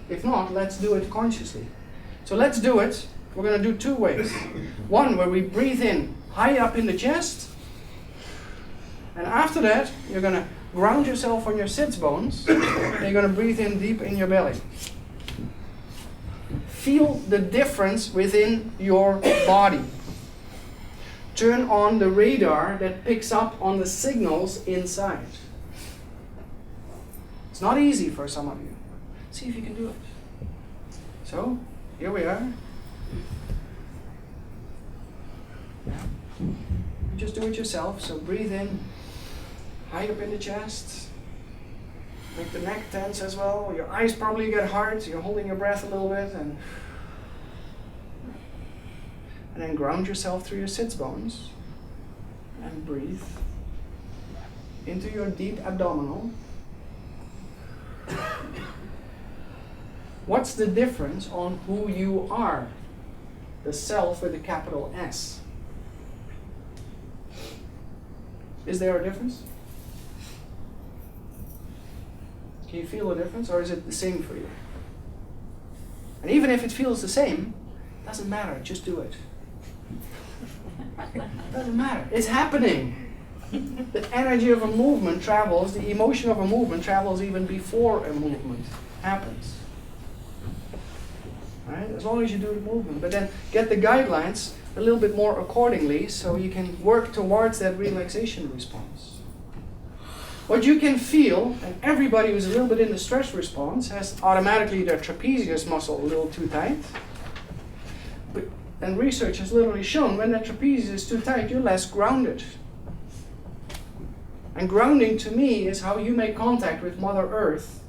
If not, let's do it consciously. So let's do it. We're going to do 2 ways. One where we breathe in high up in the chest. And after that, you're going to ground yourself on your sits bones. And you're going to breathe in deep in your belly. Feel the difference within your body. Turn on the radar that picks up on the signals inside. It's not easy for some of you. See if you can do it. So, here we are. Yeah. You just do it yourself. So breathe in, high up in the chest. Make the neck tense as well. Your eyes probably get hard, so you're holding your breath a little bit. And then ground yourself through your sits bones. And breathe into your deep abdominal. What's the difference on who you are? The self with a capital S. Is there a difference? Can you feel a difference, or is it the same for you? And even if it feels the same, it doesn't matter, just do it. Doesn't matter, it's happening. The energy of a movement travels, the emotion of a movement travels even before a movement happens. Right? As long as you do the movement, but then get the guidelines a little bit more accordingly so you can work towards that relaxation response. What you can feel, and everybody who's a little bit in the stress response has automatically their trapezius muscle a little too tight. And research has literally shown when that trapezius is too tight, you're less grounded. And grounding to me is how you make contact with Mother Earth,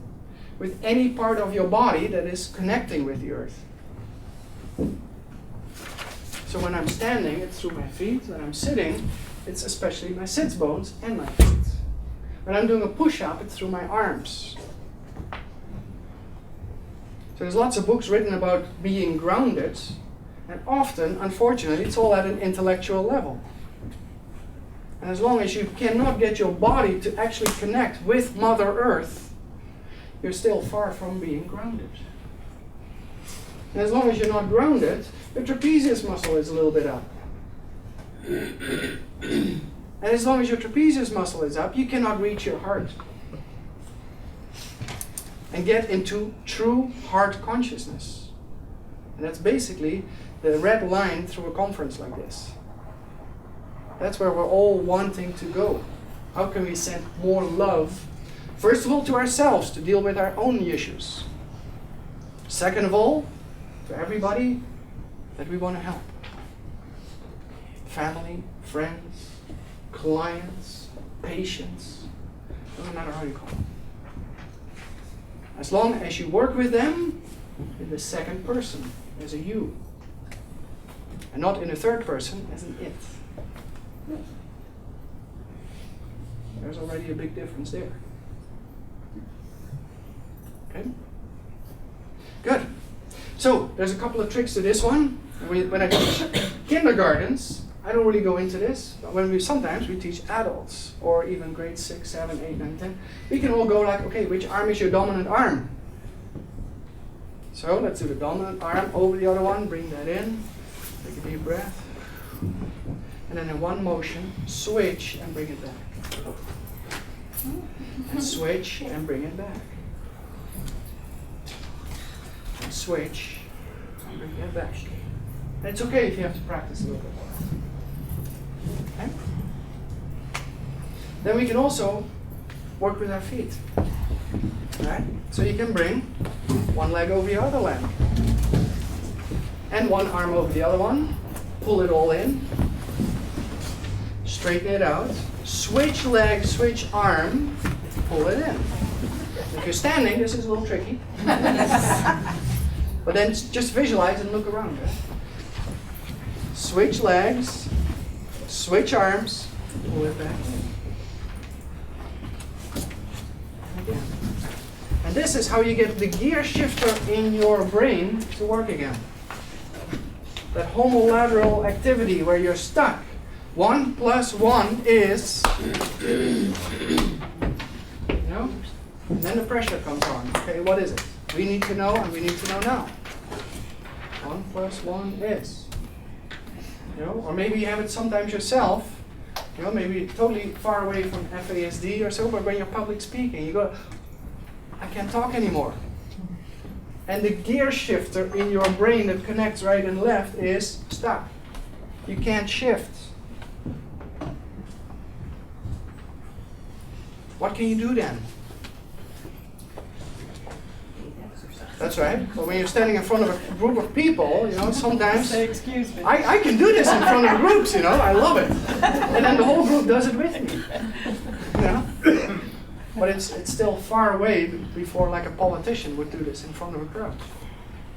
with any part of your body that is connecting with the Earth. So when I'm standing, it's through my feet. When I'm sitting, it's especially my sits bones and my feet. When I'm doing a push-up, it's through my arms. So there's lots of books written about being grounded, and often, unfortunately, it's all at an intellectual level. And as long as you cannot get your body to actually connect with Mother Earth, you're still far from being grounded. And as long as you're not grounded, the trapezius muscle is a little bit up. And as long as your trapezius muscle is up, you cannot reach your heart and get into true heart consciousness. And that's basically the red line through a conference like this. That's where we're all wanting to go. How can we send more love, first of all, to ourselves to deal with our own issues? Second of all, to everybody that we want to help. Family, friends, clients, patients, doesn't matter how you call them. As long as you work with them in the second person, as a you, and not in the third person, as an it. There's already a big difference there. Okay? Good. So, there's a couple of tricks to this one. When I teach kindergartens, I don't really go into this, but sometimes we teach adults, or even grade 6, 7, 8, 9, 10. We can all go like, okay, which arm is your dominant arm? So, let's do the dominant arm over the other one, bring that in, take a deep breath. And then in one motion, switch and bring it back. And switch and bring it back. And switch and bring it back. And it's okay if you have to practice a little bit more. Okay? Then we can also work with our feet. Right? So you can bring one leg over the other leg. And one arm over the other one. Pull it all in. Straighten it out. Switch leg, switch arm. Pull it in. If you're standing, this is a little tricky. But then just visualize and look around. Right? Switch legs, switch arms, pull it back in. And again. And this is how you get the gear shifter in your brain to work again. That homolateral activity where you're stuck. 1 plus 1 is, you know, and then the pressure comes on. Okay, what is it? We need to know, and we need to know now. 1 plus 1 is. You know, or maybe you have it sometimes yourself. You know, maybe totally far away from FASD or so, but when you're public speaking, you go, I can't talk anymore. And the gear shifter in your brain that connects right and left is stuck. You can't shift. What can you do then? That's right. But when you're standing in front of a group of people, you know, sometimes
Say, excuse me.
I can do this in front of groups, you know, I love it. And then the whole group does it with me. You know? But it's still far away before like a politician would do this in front of a crowd.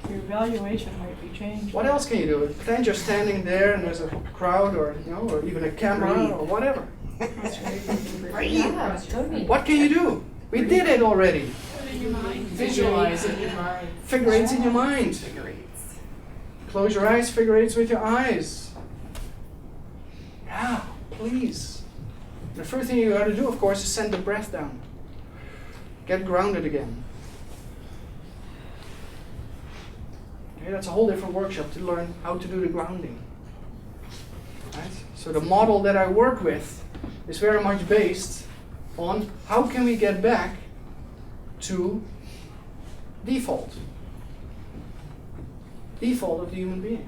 Your evaluation might be changed.
What else can you do? Pretend you're standing there and there's a crowd or, you know, or even a camera or whatever.
Yeah, totally.
What can you do? We did it already.
in your mind.
Visualize it.
Figure eights in your mind. Close your eyes, figure eights with your eyes. Yeah, please. The first thing you got to do, of course, is send the breath down. Get grounded again. Okay, that's a whole different workshop to learn how to do the grounding. Right? So the model that I work with is very much based on how can we get back to default of the human being.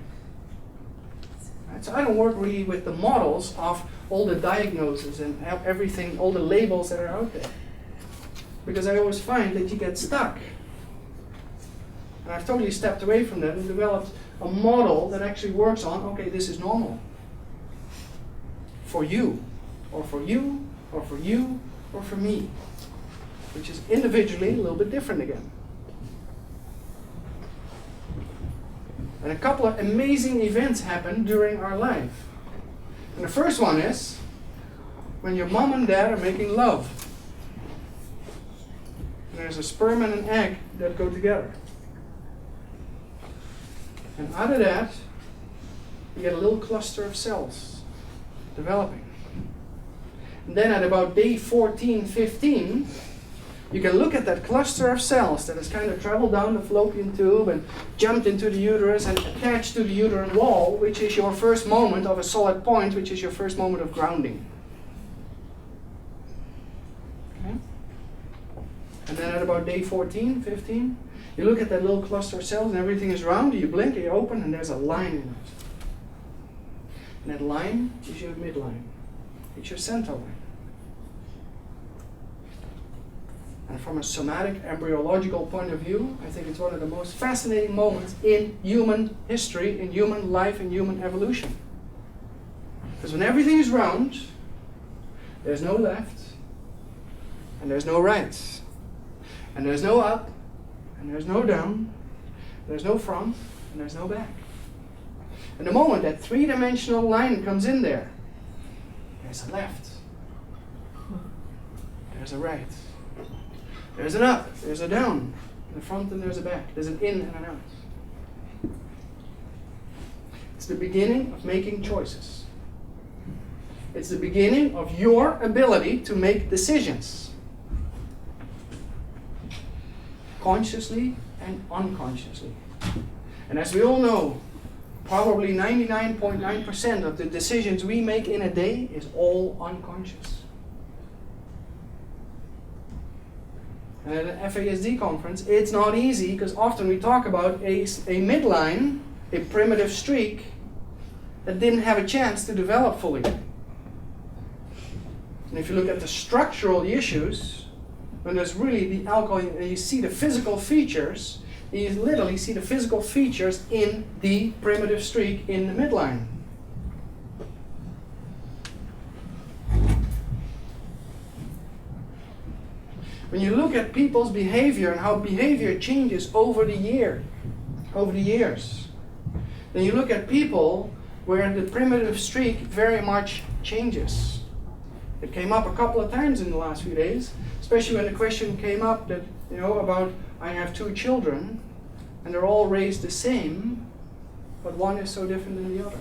Right? So I don't work really with the models of all the diagnoses and everything, all the labels that are out there. Because I always find that you get stuck. And I've totally stepped away from that and developed a model that actually works on, okay, this is normal. For you, or for you, or for you, or for me. Which is individually a little bit different again. And a couple of amazing events happen during our life. And the first one is when your mom and dad are making love. And there's a sperm and an egg that go together. And out of that, you get a little cluster of cells developing. And then at about day 14, 15, you can look at that cluster of cells that has kind of traveled down the fallopian tube and jumped into the uterus and attached to the uterine wall, which is your first moment of a solid point, which is your first moment of grounding. Okay? And then at about day 14, 15, you look at that little cluster of cells and everything is round, you blink, you open, and there's a line in it. And that line is your midline. It's your center line. And from a somatic, embryological point of view, I think it's one of the most fascinating moments in human history, in human life, in human evolution. Because when everything is round, there's no left, and there's no right, and there's no up, and there's no down, there's no front, and there's no back. And the moment that three-dimensional line comes in there, there's a left, there's a right, there's an up, there's a down, in the front and there's a back, there's an in and an out. It's the beginning of making choices. It's the beginning of your ability to make decisions. Consciously and unconsciously. And as we all know, probably 99.9% of the decisions we make in a day is all unconscious. And at an FASD conference, it's not easy because often we talk about a midline, a primitive streak, that didn't have a chance to develop fully. And if you look at the structural issues, when there's really the alcohol, and you see the physical features, you literally see the physical features in the primitive streak in the midline. When you look at people's behavior and how behavior changes over the years, then you look at people where the primitive streak very much changes. It came up a couple of times in the last few days, especially when the question came up that, about I have 2 children and they're all raised the same, but one is so different than the other.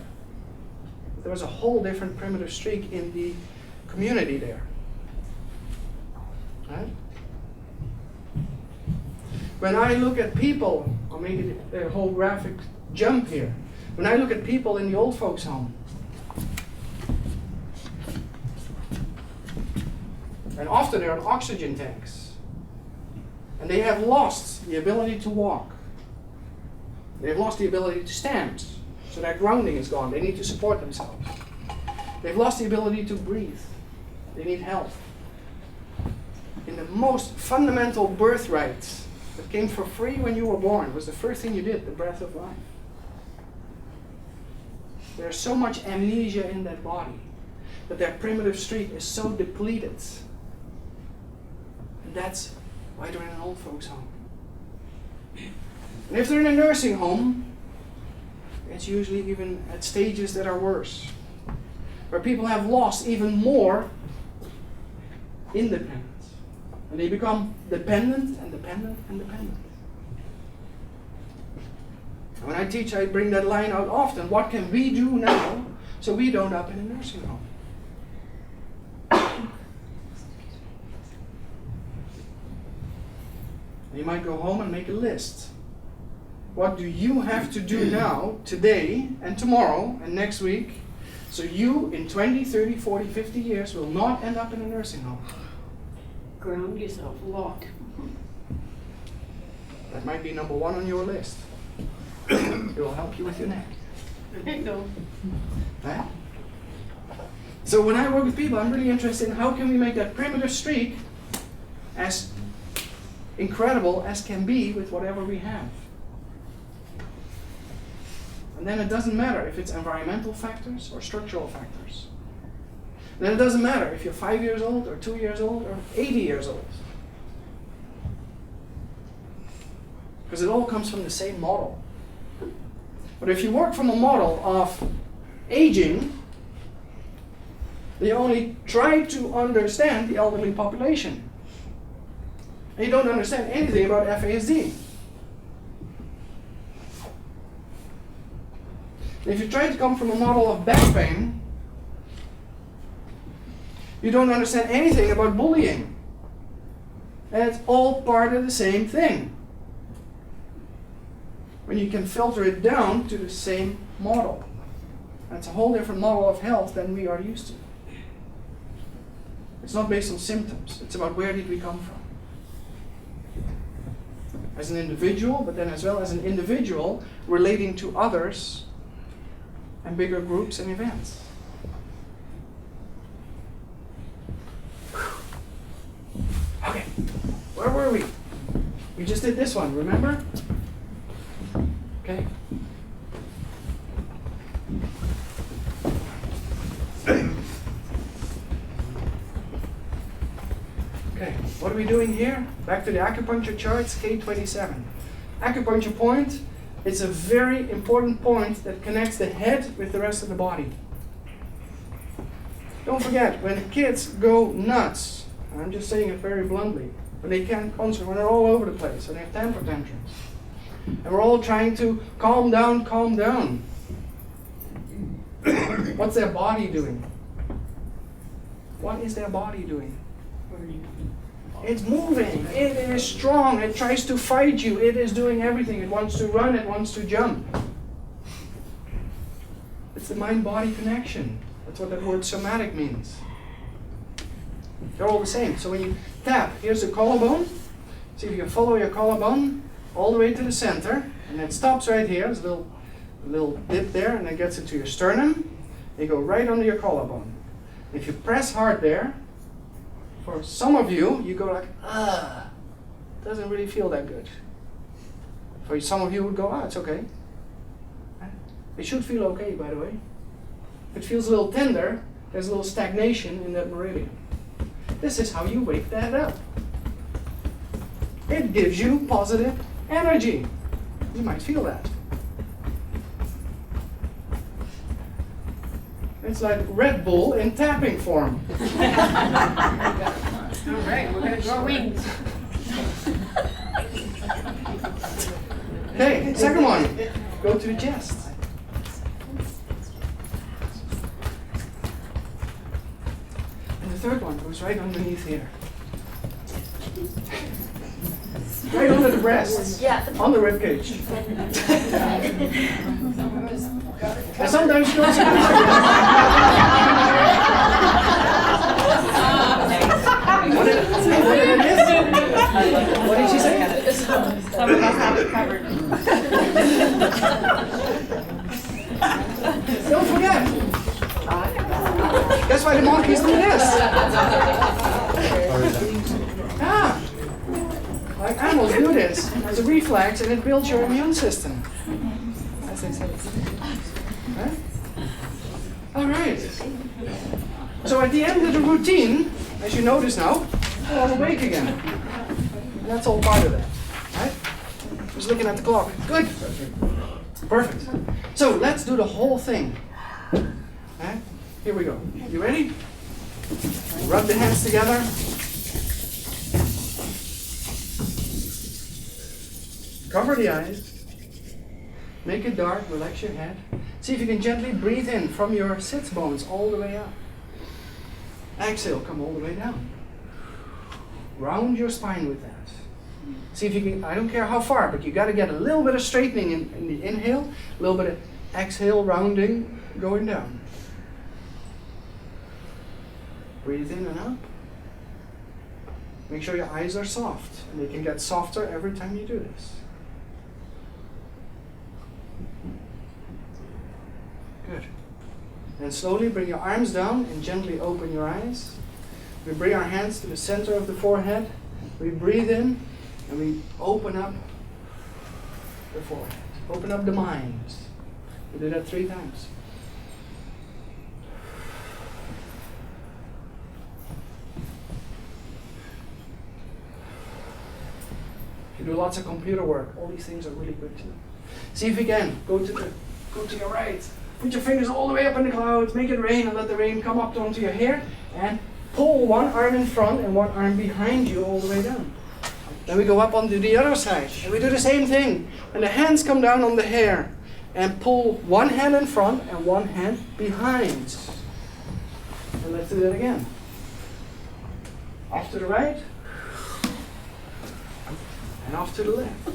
There was a whole different primitive streak in the community there. Right? When I look at people, I'll make it a whole graphic jump here. When I look at people in the old folks' home, and often they're on oxygen tanks, and they have lost the ability to walk. They've lost the ability to stand, so that grounding is gone. They need to support themselves. They've lost the ability to breathe. They need help. In the most fundamental birthright that came for free when you were born was the first thing you did, the breath of life. There's so much amnesia in that body that that primitive streak is so depleted. And that's why they're in an old folks' home. And if they're in a nursing home, it's usually even at stages that are worse, where people have lost even more independence. And they become dependent and dependent and dependent. And when I teach, I bring that line out often. What can we do now so we don't end up in a nursing home? You might go home and make a list. What do you have to do now, today, and tomorrow, and next week, so you in 20, 30, 40, 50 years will not end up in a nursing home?
Ground yourself a lot.
That might be number one on your list. It will help you with your neck.
There you go.
Right? So when I work with people, I'm really interested in how can we make that primitive streak as incredible as can be with whatever we have. And then it doesn't matter if it's environmental factors or structural factors. And then it doesn't matter if you're 5 years old or 2 years old or 80 years old. Because it all comes from the same model. But if you work from a model of aging, you only try to understand the elderly population. And you don't understand anything about FASD. If you try to come from a model of back pain, you don't understand anything about bullying. And it's all part of the same thing. When you can filter it down to the same model. That's a whole different model of health than we are used to. It's not based on symptoms. It's about where did we come from. As an individual, but then as well as an individual relating to others and bigger groups and events. Okay, where were we? We just did this one, remember? Okay. Okay, what are we doing here? Back to the acupuncture charts, K27. Acupuncture point, it's a very important point that connects the head with the rest of the body. Don't forget, when the kids go nuts, and I'm just saying it very bluntly, when they can't concentrate, when they're all over the place, and they have temper tantrums, and we're all trying to calm down, calm down. What's their body doing? What is their body doing? It's moving. It is strong. It tries to fight you. It is doing everything. It wants to run. It wants to jump. It's the mind-body connection. That's what that word somatic means. They're all the same. So when you tap, here's the collarbone. See if you can follow your collarbone all the way to the center, and it stops right here. There's a little dip there, and it gets into your sternum. You go right under your collarbone. If you press hard there, for some of you, you go like, doesn't really feel that good. For some of you, would go, it's okay. It should feel okay, by the way. If it feels a little tender, there's a little stagnation in that meridian. This is how you wake that up. It gives you positive energy. You might feel that. It's like Red Bull in tapping form.
All right, we're gonna grow wings.
Okay, second one. Go to the chest. And the third one goes right underneath here. Right under the breast.
Yeah.
On the rib cage. And sometimes you also What did she say?
Some of us have it covered.
Don't forget. That's why the monkeys do this. Ah, like animals do this as a reflex, and it builds your immune system. As they say. Right? All right. So at the end of the routine, as you notice now, we're all awake again. And that's all part of that. Right? Just looking at the clock. Good. Perfect. So let's do the whole thing. Right? Here we go. You ready? Rub the hands together. Cover the eyes. Make it dark, relax your head. See if you can gently breathe in from your sits bones all the way up. Exhale, come all the way down. Round your spine with that. See if you can, I don't care how far, but you got to get a little bit of straightening in the inhale, a little bit of exhale, rounding, going down. Breathe in and up. Make sure your eyes are soft, and they can get softer every time you do this. Good. And slowly bring your arms down and gently open your eyes. We bring our hands to the center of the forehead. We breathe in and we open up the forehead. Open up the mind. We do that 3 times. If you do lots of computer work, all these things are really good too. See if you can. Go to your right. Put your fingers all the way up in the clouds. Make it rain and let the rain come up onto your hair. And pull one arm in front and one arm behind you all the way down. Then we go up onto the other side. And we do the same thing. And the hands come down on the hair. And pull one hand in front and one hand behind. And let's do that again. Off to the right. And off to the left.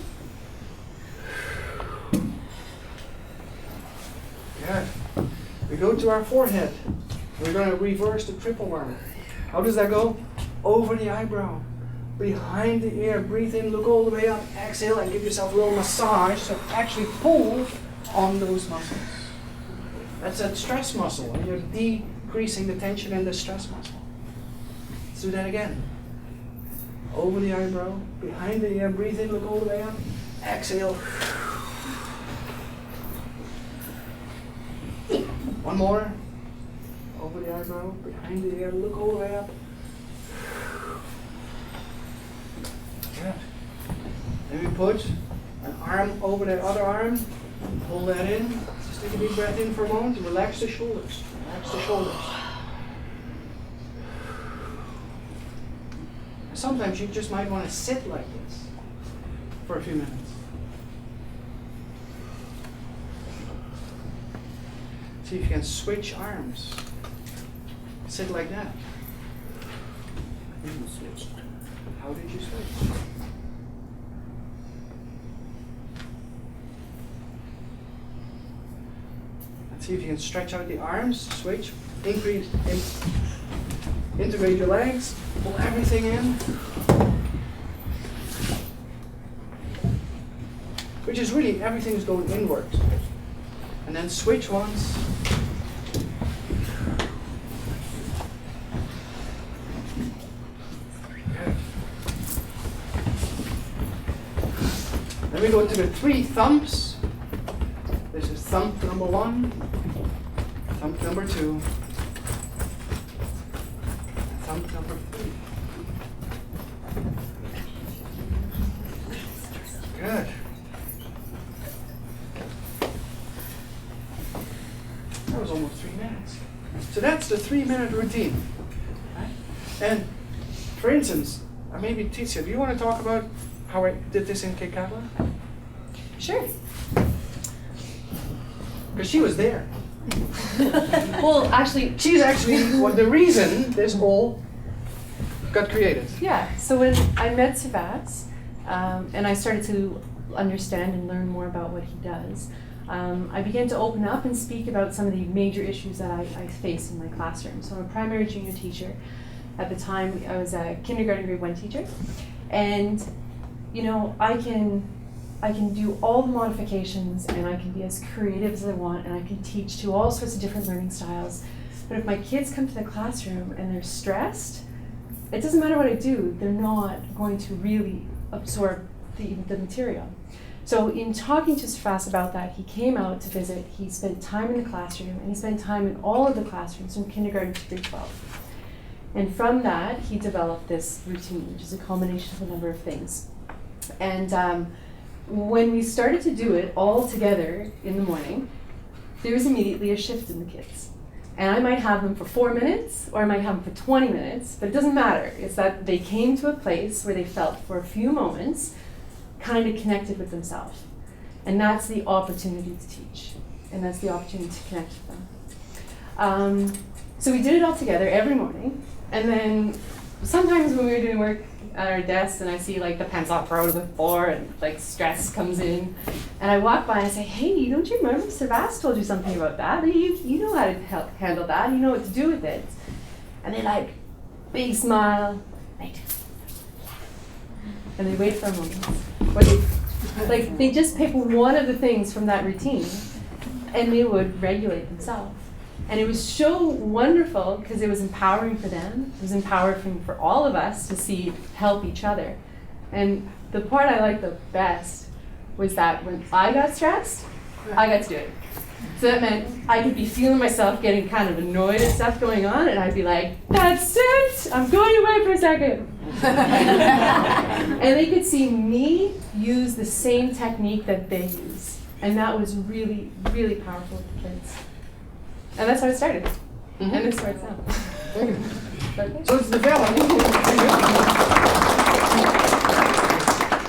Good. We go to our forehead. We're going to reverse the triple arm. How does that go? Over the eyebrow. Behind the ear. Breathe in, look all the way up. Exhale and give yourself a little massage. So actually pull on those muscles. That's that stress muscle. And you're decreasing the tension in the stress muscle. Let's do that again. Over the eyebrow. Behind the ear. Breathe in, look all the way up. Exhale. One more. Over the eyebrow, behind the ear, look all the way up. Good. Then we put an arm over that other arm. Pull that in. Just take a deep breath in for a moment. Relax the shoulders. Relax the shoulders. Sometimes you just might want to sit like this for a few minutes. See if you can switch arms. Sit like that. How did you switch? Let's see if you can stretch out the arms, switch, increase, integrate your legs, pull everything in. Which is really, everything is going inward. And then switch once. Good. Then we go to the 3 thumbs. This is thumb number 1, thumb number 2, and thumb number 3. Good. That was almost 3 minutes. So that's the 3-minute routine. Right? And for instance, maybe Titia, do you want to talk about how I did this in Kekala?
Sure.
Because she was there.
Well, actually,
She's actually the reason this all got created.
yeah. So when I met Servaas, and I started to understand and learn more about what he does, I began to open up and speak about some of the major issues that I face in my classroom. So I'm a primary junior teacher. At the time, I was a kindergarten grade 1 teacher. And, you know, I can do all the modifications and I can be as creative as I want and I can teach to all sorts of different learning styles. But if my kids come to the classroom and they're stressed, it doesn't matter what I do, they're not going to really absorb the material. So in talking to Servaas about that, he came out to visit, he spent time in the classroom, and he spent time in all of the classrooms from kindergarten to grade 12. And from that, he developed this routine, which is a culmination of a number of things. And when we started to do it all together in the morning, there was immediately a shift in the kids. And I might have them for 4 minutes, or I might have them for 20 minutes, but it doesn't matter. It's that they came to a place where they felt for a few moments kind of connected with themselves. And that's the opportunity to teach. And that's the opportunity to connect with them. So we did it all together every morning. And then sometimes when we were doing work at our desks and I see like the pencil thrown to the floor and like stress comes in, and I walk by and I say, hey, don't you remember Servaas told you something about that? You know how to handle that. You know what to do with it. And they like, big smile, right. And they wait for a moment. Or they just pick one of the things from that routine and they would regulate themselves. And it was so wonderful because it was empowering for them. It was empowering for all of us to help each other. And the part I liked the best was that when I got stressed, I got to do it. So that meant I could be feeling myself getting kind of annoyed at stuff going on, and I'd be like, that's it, I'm going away for a second. And they could see me use the same technique that they use. And that was really, really powerful for kids. And that's how it started. And this starts now. Okay.
So it's developed.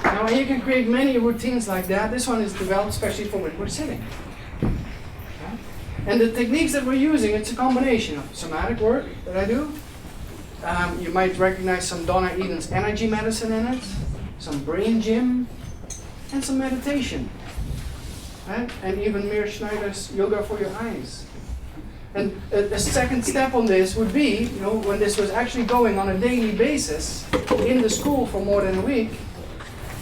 Now you can create many routines like that. This one is developed especially for when we're sitting. And the techniques that we're using, it's a combination of somatic work that I do. You might recognize some Donna Eden's energy medicine in it, some brain gym, and some meditation. Right? And even Mir Schneider's yoga for your eyes. And a second step on this would be, when this was actually going on a daily basis in the school for more than a week,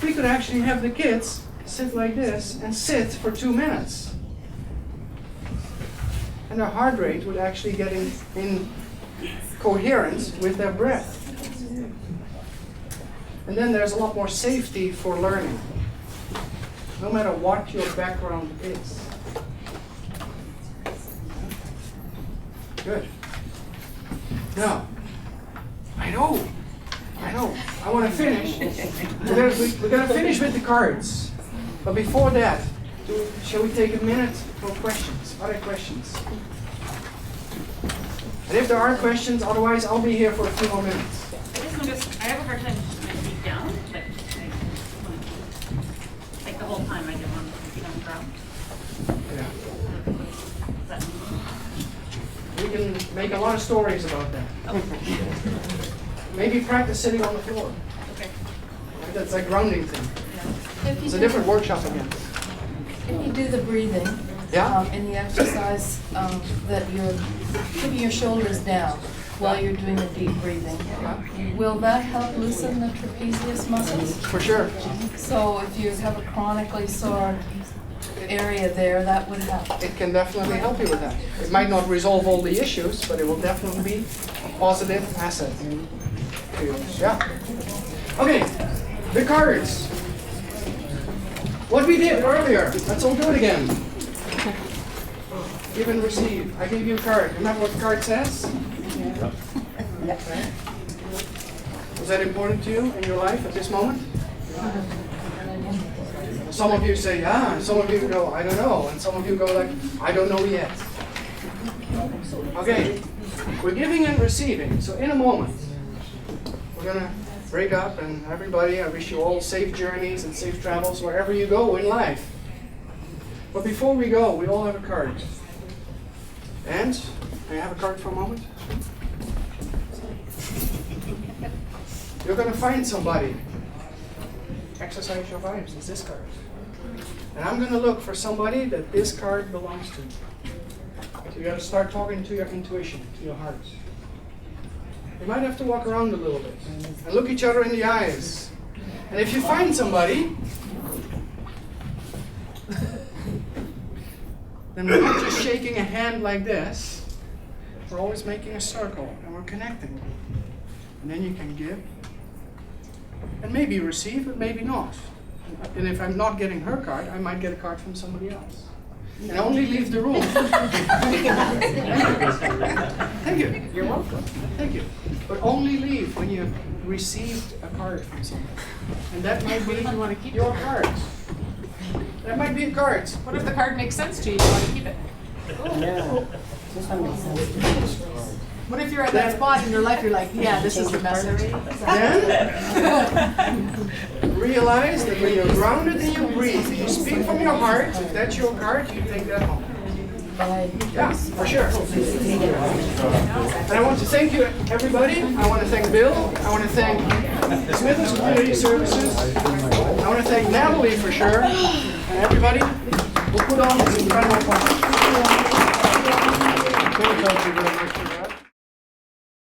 we could actually have the kids sit like this and sit for 2 minutes. And their heart rate would actually get in coherence with their breath. And then there's a lot more safety for learning, no matter what your background is. Good. Now, I know. I want to finish. We're going to finish with the cards. But before that, shall we take a minute for questions? Are there questions? And if there are questions, otherwise I'll be here for a few more minutes.
I have a hard time deep down, but like the whole time I didn't want to be on the ground.
Yeah.
But,
We can make a lot of stories about that. Maybe practice sitting on the floor.
okay.
That's a grounding thing.
If you
It's a
do-
different workshop again.
If you do the breathing,
Yeah?
in the exercise, that you're keeping your shoulders down while you're doing the deep breathing, will that help loosen the trapezius muscles?
For sure.
So if you have a chronically sore area there, that would help.
It can definitely help you with that. It might not resolve all the issues, but it will definitely be a positive asset to you. Yeah. Okay, the cards. What we did earlier, let's all do it again. Give and receive. I gave you a card. Remember what the card says? Okay. Was that important to you in your life at this moment? Some of you say, yeah, and some of you go, I don't know, and some of you go like, I don't know yet. Okay, we're giving and receiving, so in a moment, we're gonna break up, and everybody, I wish you all safe journeys and safe travels wherever you go in life. But before we go, we all have a card. And, may I have a card for a moment? You're gonna find somebody. Exercise your vibes, it's this card. And I'm gonna look for somebody that this card belongs to. So you gotta start talking to your intuition, to your heart. You might have to walk around a little bit and look each other in the eyes. And if you find somebody, then we're not just shaking a hand like this. We're always making a circle and we're connecting. And then you can give and maybe receive, but maybe not. And if I'm not getting her card, I might get a card from somebody else. And only leave the room. Thank you. You're welcome. Thank you. But only leave when you've received a card from somebody. And that might be
You want to keep
your
it?
card. That might be a card.
What if the card makes sense to you? You want to keep it? What if you're at that spot in your life, you're like, yeah, this is the message.
Then realize that when you're grounded and you breathe, you speak from your heart. If that's your heart, you take that home. Yeah, for sure. And I want to thank you, everybody. I want to thank Bill. I want to thank Smithers Community Services. I want to thank Natalie for sure. And everybody, we'll put on this incredible performance. Thank you very much.